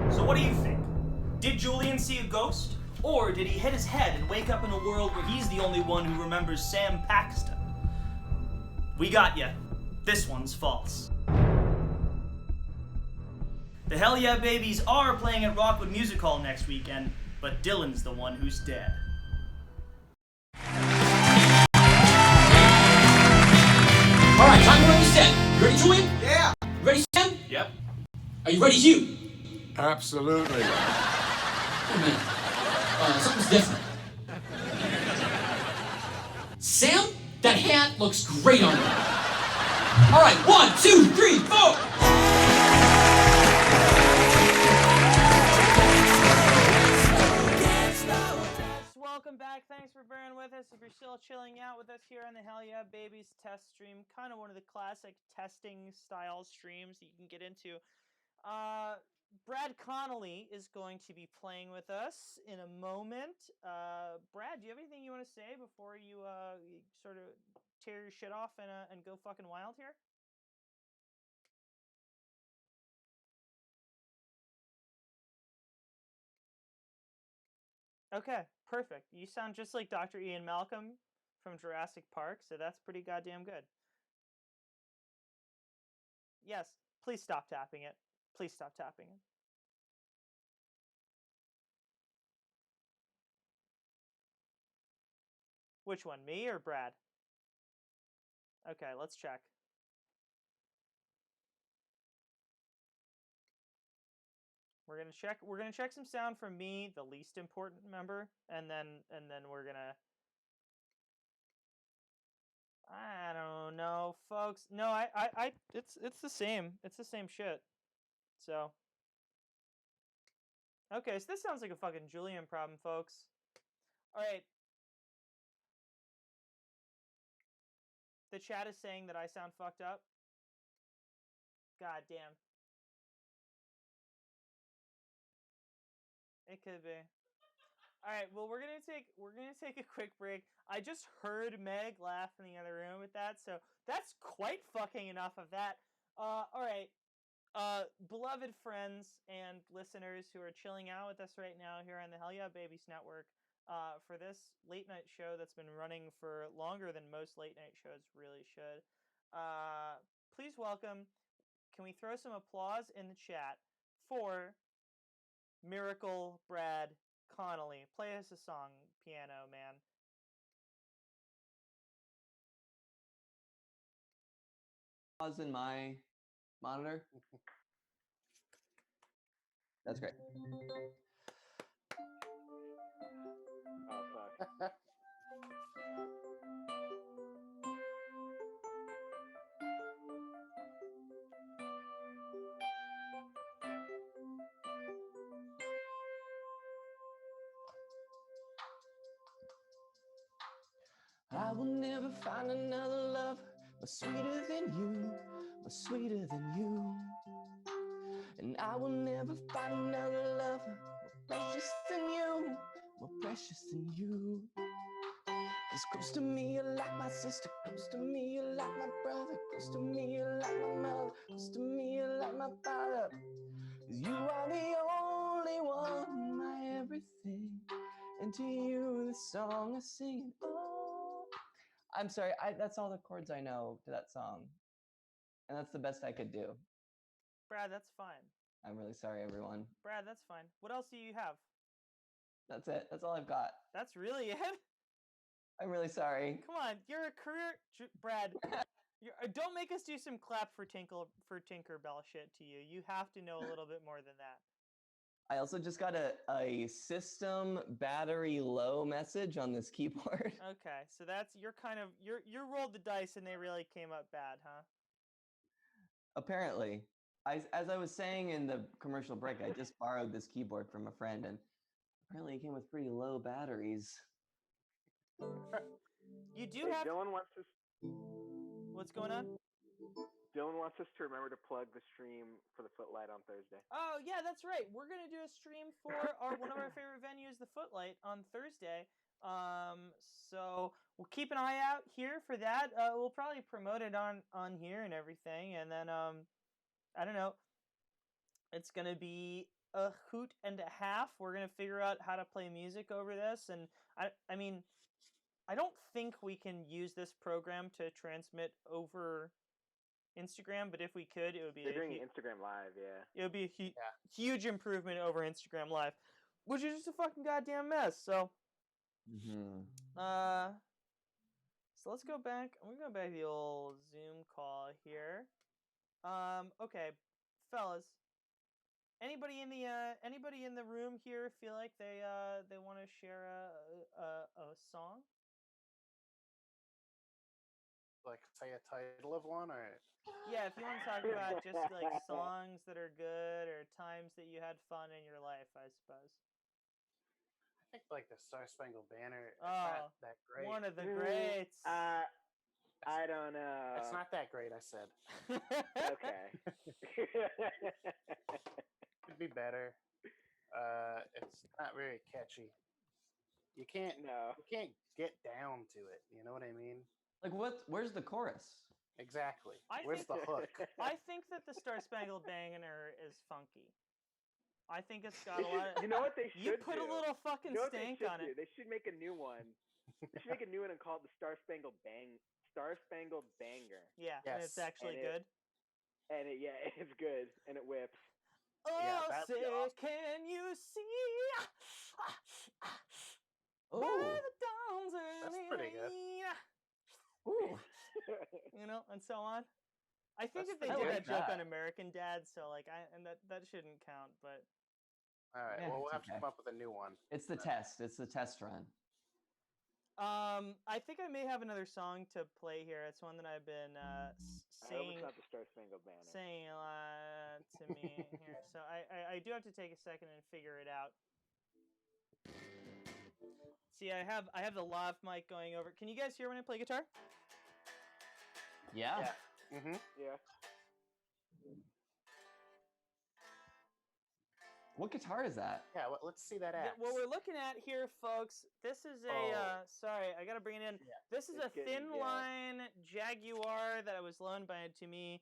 So what do you think? Did Julian see a ghost? Or did he hit his head and wake up in a world where he's the only one who remembers Sam Paxton? We got ya. This one's false. The Hell Yeah Babies are playing at Rockwood Music Hall next weekend, but Dylan's the one who's dead. Alright, time to run the set. You ready, Julian? Yeah. Ready, Sam? Yep. Are you ready, Hugh? Absolutely. Oh man. Something's different. Sam, that hat looks great on you. Alright, 1, 2, 3, 4! Welcome back. Thanks for bearing with us. If you're still chilling out with us here on the Hell Yeah Babies test stream, kind of one of the classic testing style streams that you can get into. Brad Connolly is going to be playing with us in a moment. Brad, do you have anything you want to say before you sort of tear your shit off and go fucking wild here? Okay, perfect. You sound just like Dr. Ian Malcolm from Jurassic Park, so that's pretty goddamn good. Yes, please stop tapping it. Please stop tapping it. Which one, me or Brad? Okay, let's check. We're gonna check some sound from me, the least important member, and then we're gonna. I don't know, folks. No, it's the same. It's the same shit. So. Okay, so this sounds like a fucking Julian problem, folks. All right. The chat is saying that I sound fucked up. God damn. It could be. All right. Well, we're gonna take a quick break. I just heard Meg laugh in the other room with that, so that's quite fucking enough of that. All right. Beloved friends and listeners who are chilling out with us right now here on the Hell Yeah Babies Network, for this late night show that's been running for longer than most late night shows really should. Please welcome. Can we throw some applause in the chat for Miracle Brad Connolly? Play us a song, piano man. Pause in my monitor. That's great. Oh fuck. I will never find another love more sweeter than you, more sweeter than you. And I will never find another love more precious than you, more precious than you. 'Cause close to me you're like my sister, close to me you're like my brother, close to me you're like my mother, close to me you're like my father. 'Cause you are the only one, my everything. And to you this song I sing. Oh, I'm sorry, that's all the chords I know to that song. And that's the best I could do. Brad, that's fine. I'm really sorry, everyone. Brad, that's fine. What else do you have? That's it. That's all I've got. That's really it? I'm really sorry. Come on, you're a career... Brad, don't make us do some clap for Tinkerbell shit to you. You have to know a little bit more than that. I also just got a system battery low message on this keyboard. Okay, so that's you rolled the dice and they really came up bad, huh? Apparently. As I was saying in the commercial break, I just borrowed this keyboard from a friend, and apparently it came with pretty low batteries. You do have... Dylan wants us. What's going on? Dylan wants us to remember to plug the stream for the Footlight on Thursday. Oh yeah, that's right. We're gonna do a stream for one of our favorite venues, the Footlight, on Thursday. So we'll keep an eye out here for that. We'll probably promote it on here and everything, and then I don't know. It's gonna be a hoot and a half. We're gonna figure out how to play music over this, and I mean, I don't think we can use this program to transmit over Instagram, but if we could, it would be They're doing Instagram Live, yeah. it would be a huge improvement over Instagram Live, which is just a fucking goddamn mess. So, so let's go back. I'm gonna go back to the old Zoom call here. Okay, fellas. Anybody in the room here feel like they want to share a song? Like, say a title of one, or Yeah, if you want to talk about just like songs that are good or times that you had fun in your life, I suppose. I think like the Star Spangled Banner. It's Oh, not that great. one of the greats. I don't know. It's not that great, I said. Okay. Could be better. It's not very catchy. You can't get down to it. You know what I mean? Like where's the chorus? Exactly. Where's the hook? I think that the Star Spangled Banner is funky. I think it's got a lot of... You know what they should You put a do? little fucking You know what they stank should on do? it. They should make a new one. They should make a new one and call it the Star Spangled Banger. Yeah, and it's actually And good. It's good, and it whips. Oh, say, can you see? Ooh. By the dawn's early pretty good. light. Ooh. You know, and so on. I think That's that they pretty did good. that joke on American Dad, so like, that shouldn't count. But All right. Yeah, well, we'll it's have to come up with a new one. It's the test. It's the test run. I think I may have another song to play here. It's one that I've been I hope saying. it's not the Star Spangled Banner. Saying a lot to me here. So I do have to take a second and figure it out. See, I have the lav mic going over. Can you guys hear when I play guitar? Yeah. Mm-hmm. Yeah. What guitar is that? Yeah. Well, let's see that Yeah, axe. what we're looking at here, folks, this is a, sorry, I gotta bring it in. This is a It's getting- thin line Jaguar that was loaned to me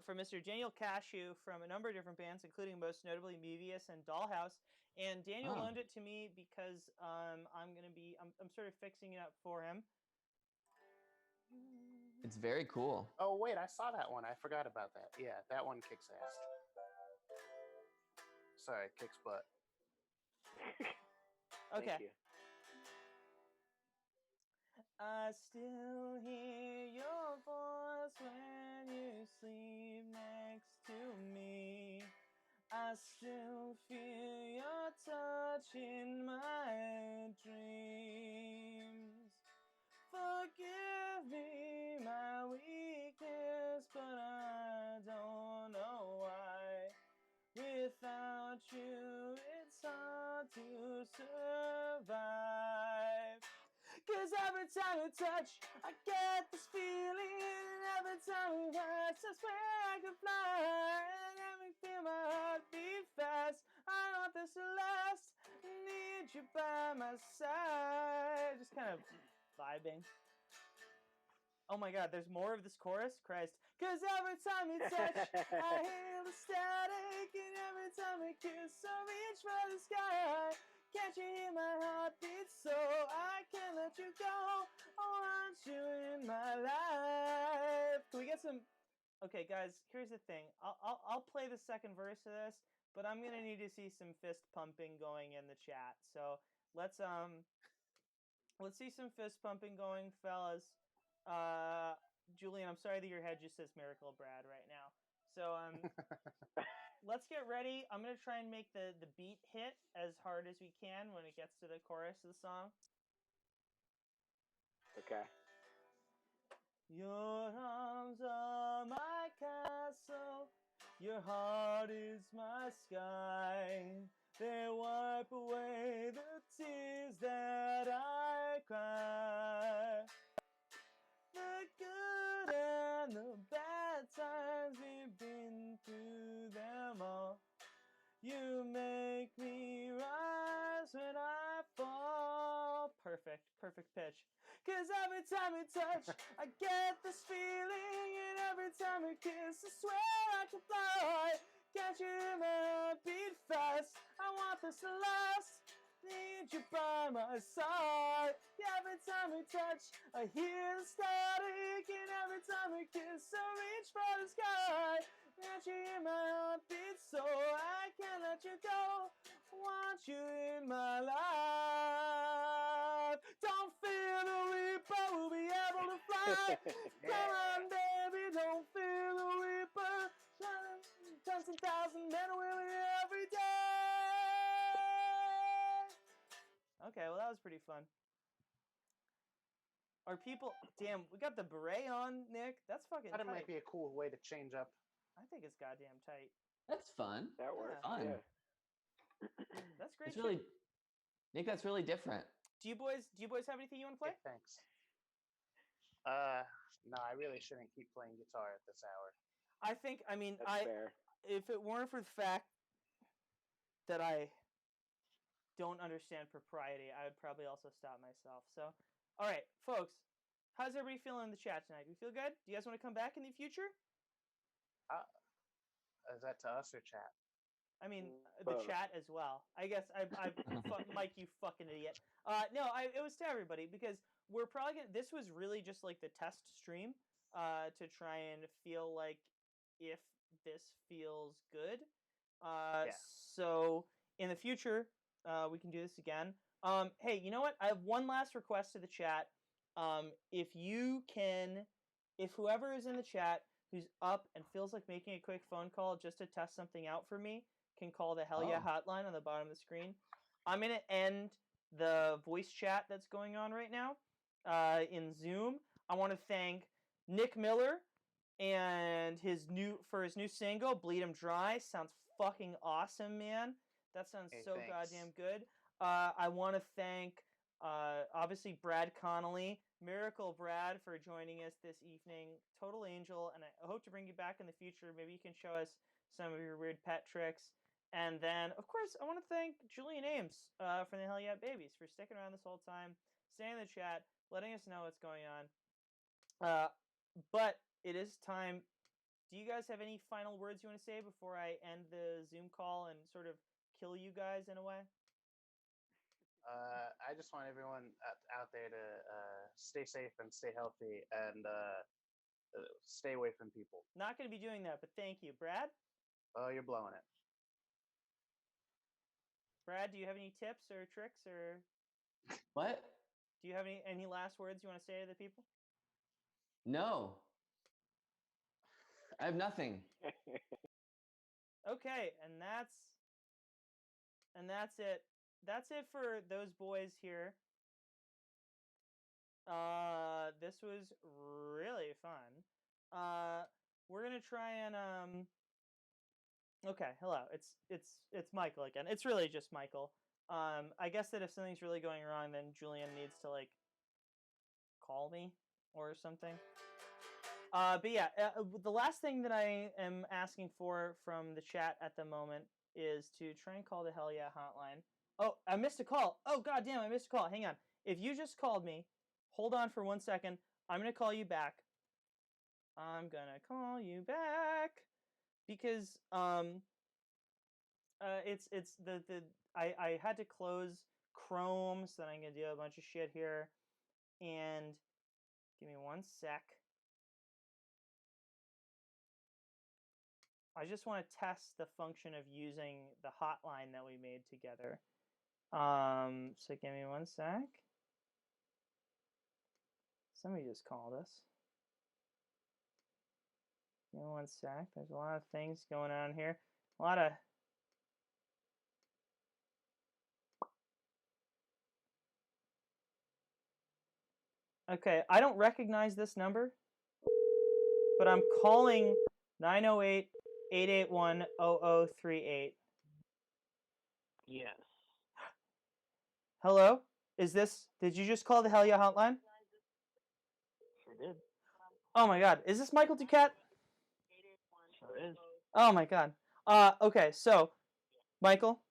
from Mr. Daniel Cashew from a number of different bands, including most notably Mevius and Dollhouse. And Daniel Oh. loaned it to me because I'm sort of fixing it up for him. It's very cool. Oh wait, I saw that one. I forgot about that. Yeah, that one kicks ass. Sorry, kicks butt. Okay. Thank you. I still hear your voice when you sleep next to me. I still feel your touch in my dreams. Forgive me my weakness, but I don't know why. Without you, it's hard to survive. 'Cause every time you touch, I get this feeling. And every time you touch, I swear I could fly. And every feel my heart beat fast. I want this to last. Need you by my side. Just kind of vibing. Oh my god, there's more of this chorus? Christ. 'Cause every time you touch, I hear the static. And every time we kiss, I reach for the sky. Can't you hear my heartbeat? So I can't let you go. I want you in my life. Can we get some... Okay, guys, here's the thing. I'll play the second verse of this, but I'm gonna need to see some fist pumping going in the chat. So let's see some fist pumping going, fellas. Julian, I'm sorry that your head just says Miracle Brad right now. So let's get ready. I'm gonna try and make the beat hit as hard as we can when it gets to the chorus of the song. Okay. Your arms are my castle, your heart is my sky. They wipe away the tears that I cry. The good and the bad times, we've been through them all. You make me rise when I fall. Perfect, perfect pitch. 'Cause every time we touch, I get this feeling. And every time we kiss, I swear I could fly. Can't you hear my heart beat fast? I want this to last. Need you by my side. Every time we touch, I hear the static. And every time we kiss, I reach for the sky. Can't you hear my heartbeat? So I can't let you go. Want you in my life. Don't fear the reaper, we'll be able to fly. Come on, baby, don't fear the reaper. Tons and thousands men and women every day. Okay, well that was pretty fun. Are people... Damn, we got the beret on, Nick. That's fucking Thought it tight. might be a cool way to change up. I think it's goddamn tight. That's fun. That works. Fun. Yeah. That's great. It's really, Nick. That's really different. Do you boys have anything you want to play? Yeah, thanks. No, I really shouldn't keep playing guitar at this hour. I think, I mean, That's fair. if it weren't for the fact that I don't understand propriety, I would probably also stop myself. So, all right, folks, how's everybody feeling in the chat tonight? Do you feel good? Do you guys want to come back in the future? Is that to us or chat? I mean, the chat as well. I guess Mike, you fucking idiot. No, it was to everybody because we're probably gonna. This was really just like the test stream to try and feel like if this feels good. So in the future, we can do this again. Hey, you know what? I have one last request to the chat. If whoever is in the chat who's up and feels like making a quick phone call just to test something out for me, can call the Hell Yeah hotline on the bottom of the screen. I'm going to end the voice chat that's going on right now in Zoom. I want to thank Nick Miller and his new single, Bleed 'Em Dry. Sounds fucking awesome, man. That sounds Hey, so thanks. goddamn good. I want to thank, obviously, Brad Connolly, Miracle Brad, for joining us this evening. Total angel, and I hope to bring you back in the future. Maybe you can show us some of your weird pet tricks. And then, of course, I want to thank Julian Ames from the Hell Yeah Babies for sticking around this whole time, staying in the chat, letting us know what's going on. But it is time. Do you guys have any final words you want to say before I end the Zoom call and sort of kill you guys in a way? I just want everyone out there to stay safe and stay healthy and stay away from people. Not going to be doing that, but thank you. Brad? Oh, you're blowing it. Brad, do you have any tips or tricks or... What? Do do you have any last words you want to say to the people? No. I have nothing. Okay, and that's it. That's it for those boys here. This was really fun. We're gonna try and Okay, hello. It's Michael again. It's really just Michael. I guess that if something's really going wrong, then Julian needs to like call me or something. But yeah, the last thing that I am asking for from the chat at the moment is to try and call the Hell Yeah hotline. Oh, I missed a call. Oh, goddamn, I missed a call. Hang on. If you just called me, hold on for 1 second. I'm going to call you back. I'm going to call you back because it's I had to close Chrome, so then I'm going to do a bunch of shit here. And give me 1 sec. I just want to test the function of using the hotline that we made together. So give me 1 sec. Somebody just called us. Give me 1 sec. There's a lot of things going on here. A lot of... Okay, I don't recognize this number, but I'm calling 908-881-0038. Yes. Hello? Did you just call the Hell Yeah hotline? Sure did. Oh my god, is this Michael Ducat? Sure is. Oh my god. Okay, so, Michael,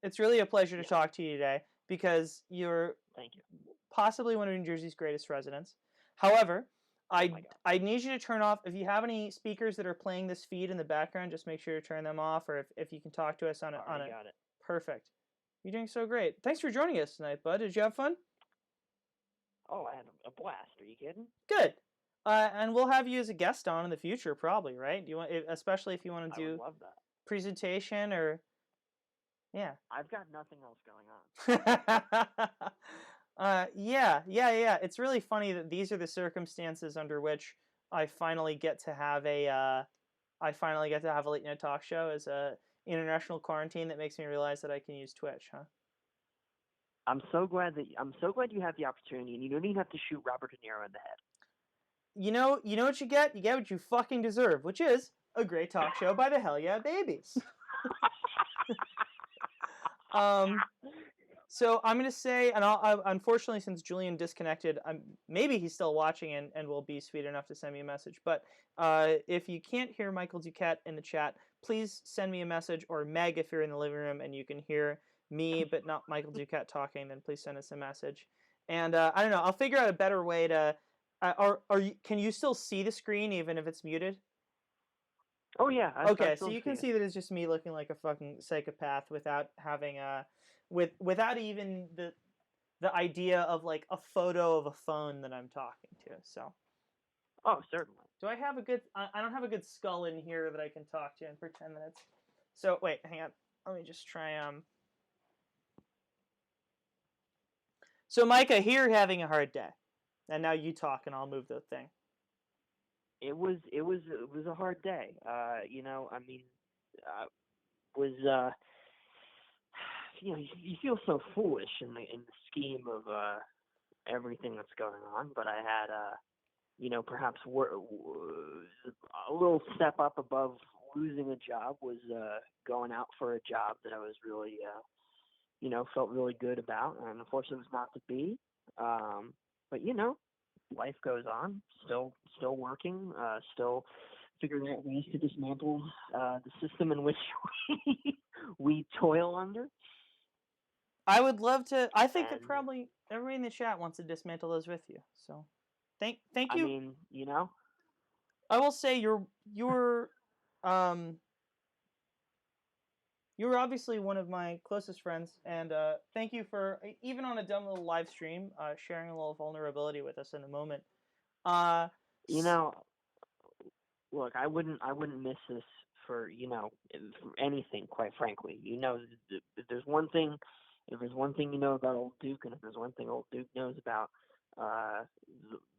it's really a pleasure to talk to you today because you're Thank you. possibly one of New Jersey's greatest residents. However, I need you to turn off, if you have any speakers that are playing this feed in the background, just make sure to turn them off, or if you can talk to us on a... Got it. Perfect. You're doing so great. Thanks for joining us tonight, bud. Did you have fun? Oh, I had a blast. Are you kidding? Good. And we'll have you as a guest on in the future, probably, right? Do you want, especially if you want to I do would love that. presentation or... Yeah. I've got nothing else going on. Yeah. It's really funny that these are the circumstances under which I finally get to have a late night talk show as a international quarantine that makes me realize that I can use Twitch, huh? I'm so glad you have the opportunity, and you don't even have to shoot Robert De Niro in the head. You know what you get? You get what you fucking deserve, which is a great talk show by the Hell Yeah Babies. So I'm gonna say, and unfortunately, since Julian disconnected, maybe he's still watching and will be sweet enough to send me a message. But if you can't hear Michael Ducat in the chat, please send me a message, or Meg, if you're in the living room and you can hear me but not Michael Ducat talking, then please send us a message. And I don't know, I'll figure out a better way to. Can you still see the screen even if it's muted? Oh yeah. Okay, so you can see that it's just me looking like a fucking psychopath without having without even the idea of like a photo of a phone that I'm talking to. So. Oh, certainly. Do I have a good? I don't have a good skull in here that I can talk to in for 10 minutes. So wait, hang on. Let me just try. So Micah, here having a hard day, and now you talk, and I'll move the thing. It was a hard day. You know, I mean, you know, you feel so foolish in the scheme of everything that's going on. But I had you know, perhaps a little step up above losing a job was going out for a job that I was really you know, felt really good about, and of course it was not to be. But you know, life goes on. Still working. Still figuring out ways to dismantle the system in which we toil under. I would love to. I think that probably everybody in the chat wants to dismantle those with you. So, thank you. I mean, you know, I will say you're obviously one of my closest friends, and thank you for, even on a dumb little live stream, sharing a little vulnerability with us in a moment. You know, look, I wouldn't miss this for, you know, for anything, quite frankly. You know, there's one thing if there's one thing you know about Old Duke, and if there's one thing Old Duke knows about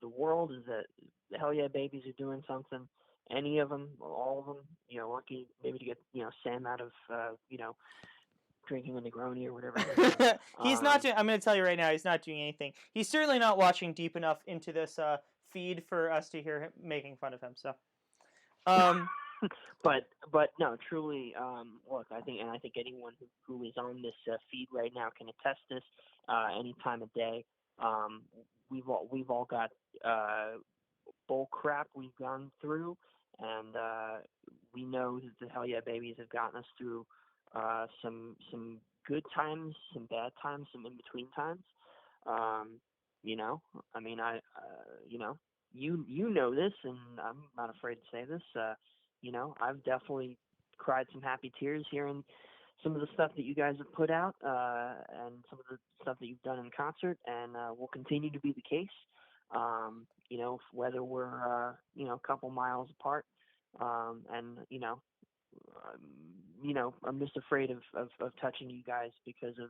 the world, is that the Hell Yeah Babies are doing something. Any of them, all of them, lucky maybe to get Sam out of drinking a Negroni or whatever. He's not doing. I'm going to tell you right now, he's not doing anything. He's certainly not watching deep enough into this feed for us to hear him making fun of him. So, but no, truly, look, I think anyone who is on this feed right now can attest this. Any time of day, we've all got bull crap we've gone through, and we know that the Hell Yeah Babies have gotten us through some good times, some bad times, some in between times. I mean, you know this, and I'm not afraid to say this. I've definitely cried some happy tears hearing some of the stuff that you guys have put out, and some of the stuff that you've done in concert, and will continue to be the case. Whether we're a couple miles apart, and I'm just afraid of touching you guys because of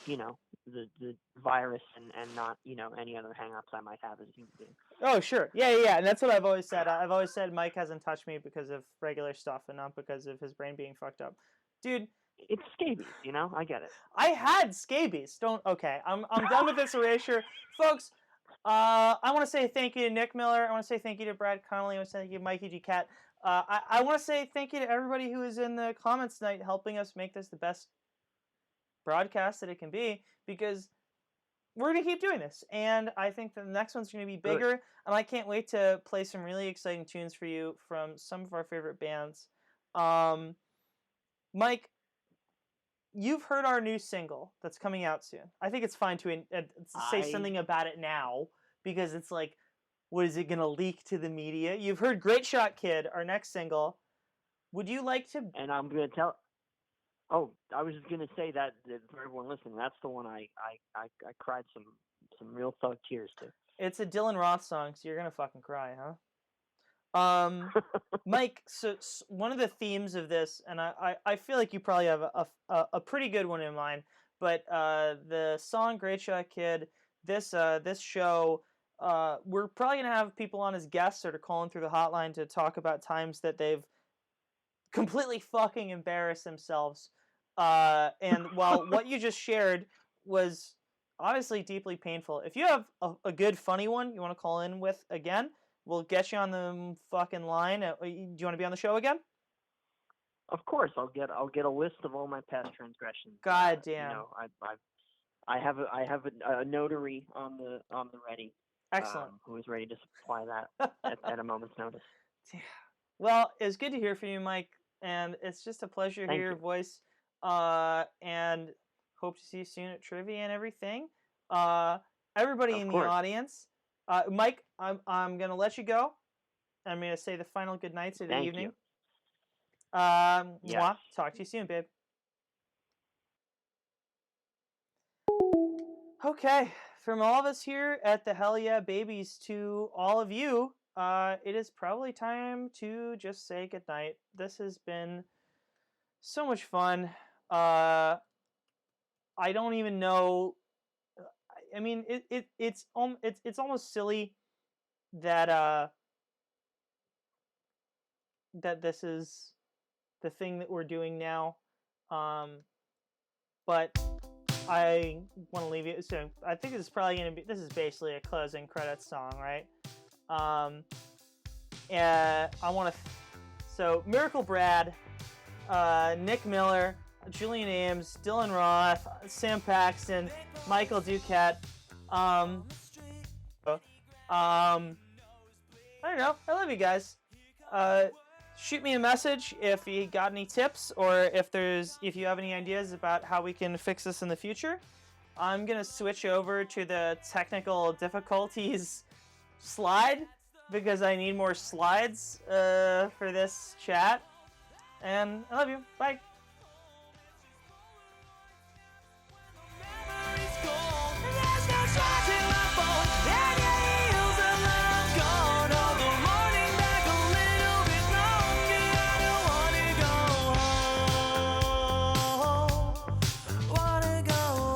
the virus and not any other hang-ups I might have as a human being. Oh, sure. Yeah. And that's what I've always said. I've always said Mike hasn't touched me because of regular stuff and not because of his brain being fucked up. Dude. It's scabies, I get it. I had scabies. Okay, I'm done with this erasure. Folks, I want to say thank you to Nick Miller. I want to say thank you to Brad Connolly. I want to say thank you to Mikey G. Cat. I want to say thank you to everybody who is in the comments tonight helping us make this the best broadcast that it can be, because we're going to keep doing this. And I think that the next one's going to be bigger. Good. And I can't wait to play some really exciting tunes for you from some of our favorite bands. Mike, you've heard our new single that's coming out soon. I think it's fine to say something about it now, because it's like, what is it going to leak to the media? You've heard Great Shot Kid, our next single. Would you like to... And I'm going to tell... Oh, I was just going to say that for everyone listening, that's the one I cried some real thug tears to. It's a Dylan Roth song, so you're going to fucking cry, huh? Mike, so one of the themes of this, and I feel like you probably have a pretty good one in mind, but the song Great Shot Kid, this show... we're probably going to have people on as guests or to call in through the hotline to talk about times that they've completely fucking embarrassed themselves. And while what you just shared was obviously deeply painful, if you have a good funny one you want to call in with again, we'll get you on the fucking line. Do you want to be on the show again? Of course, I'll get a list of all my past transgressions. God damn. I have a notary on the ready. Excellent. Who is ready to supply that at a moment's notice. Well, it's good to hear from you, Mike, and it's just a pleasure to hear your voice. And hope to see you soon at trivia and everything. Everybody in the audience, Mike, I'm gonna let you go. I'm gonna say the final good nights of the evening. Yes. Talk to you soon, babe. Okay. From all of us here at the Hell Yeah Babies to all of you, it is probably time to just say goodnight. This has been so much fun. I don't even know. I mean, it's almost silly that that this is the thing that we're doing now, but I want to leave you. So I think this is probably going to be. This is basically a closing credits song, right? And I want to. So Miracle Brad, Nick Miller, Julian Ames, Dylan Roth, Sam Paxton, Michael Ducat. I don't know. I love you guys. Shoot me a message if you got any tips, or if you have any ideas about how we can fix this in the future. I'm gonna switch over to the technical difficulties slide because I need more slides for this chat. And I love you. Bye. Wanna go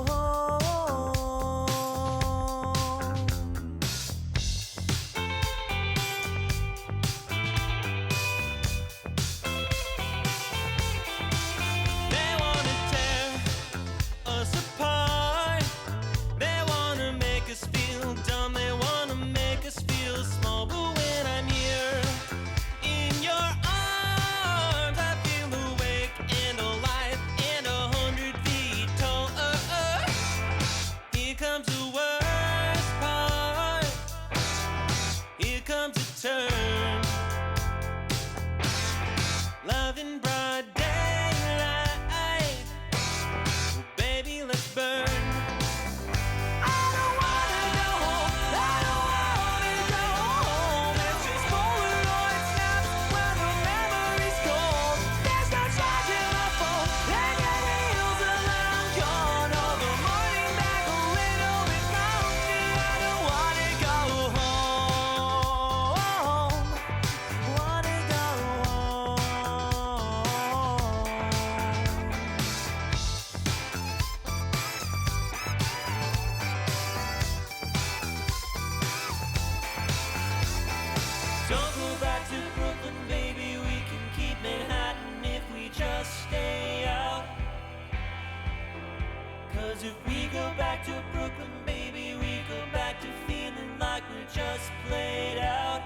Cause if we go back to Brooklyn, baby, we go back to feeling like we're just played out.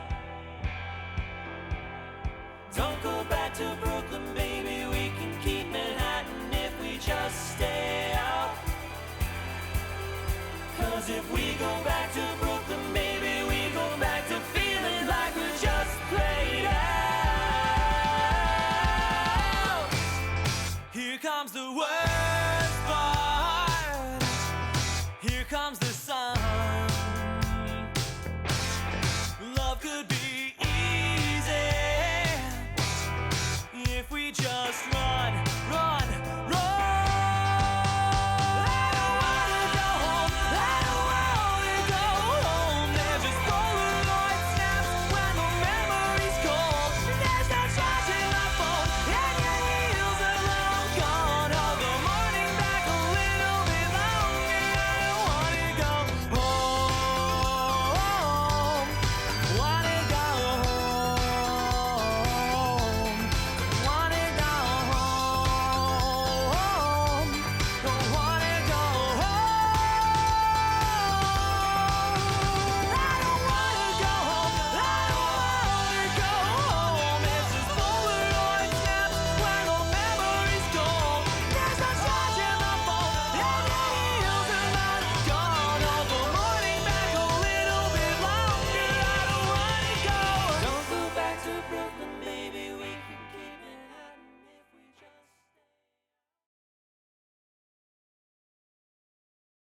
Don't go back to Brooklyn, baby, we can keep Manhattan if we just stay out. Cause if we go back to Brooklyn, baby, we go back to feeling like we're just played out. Here comes the world.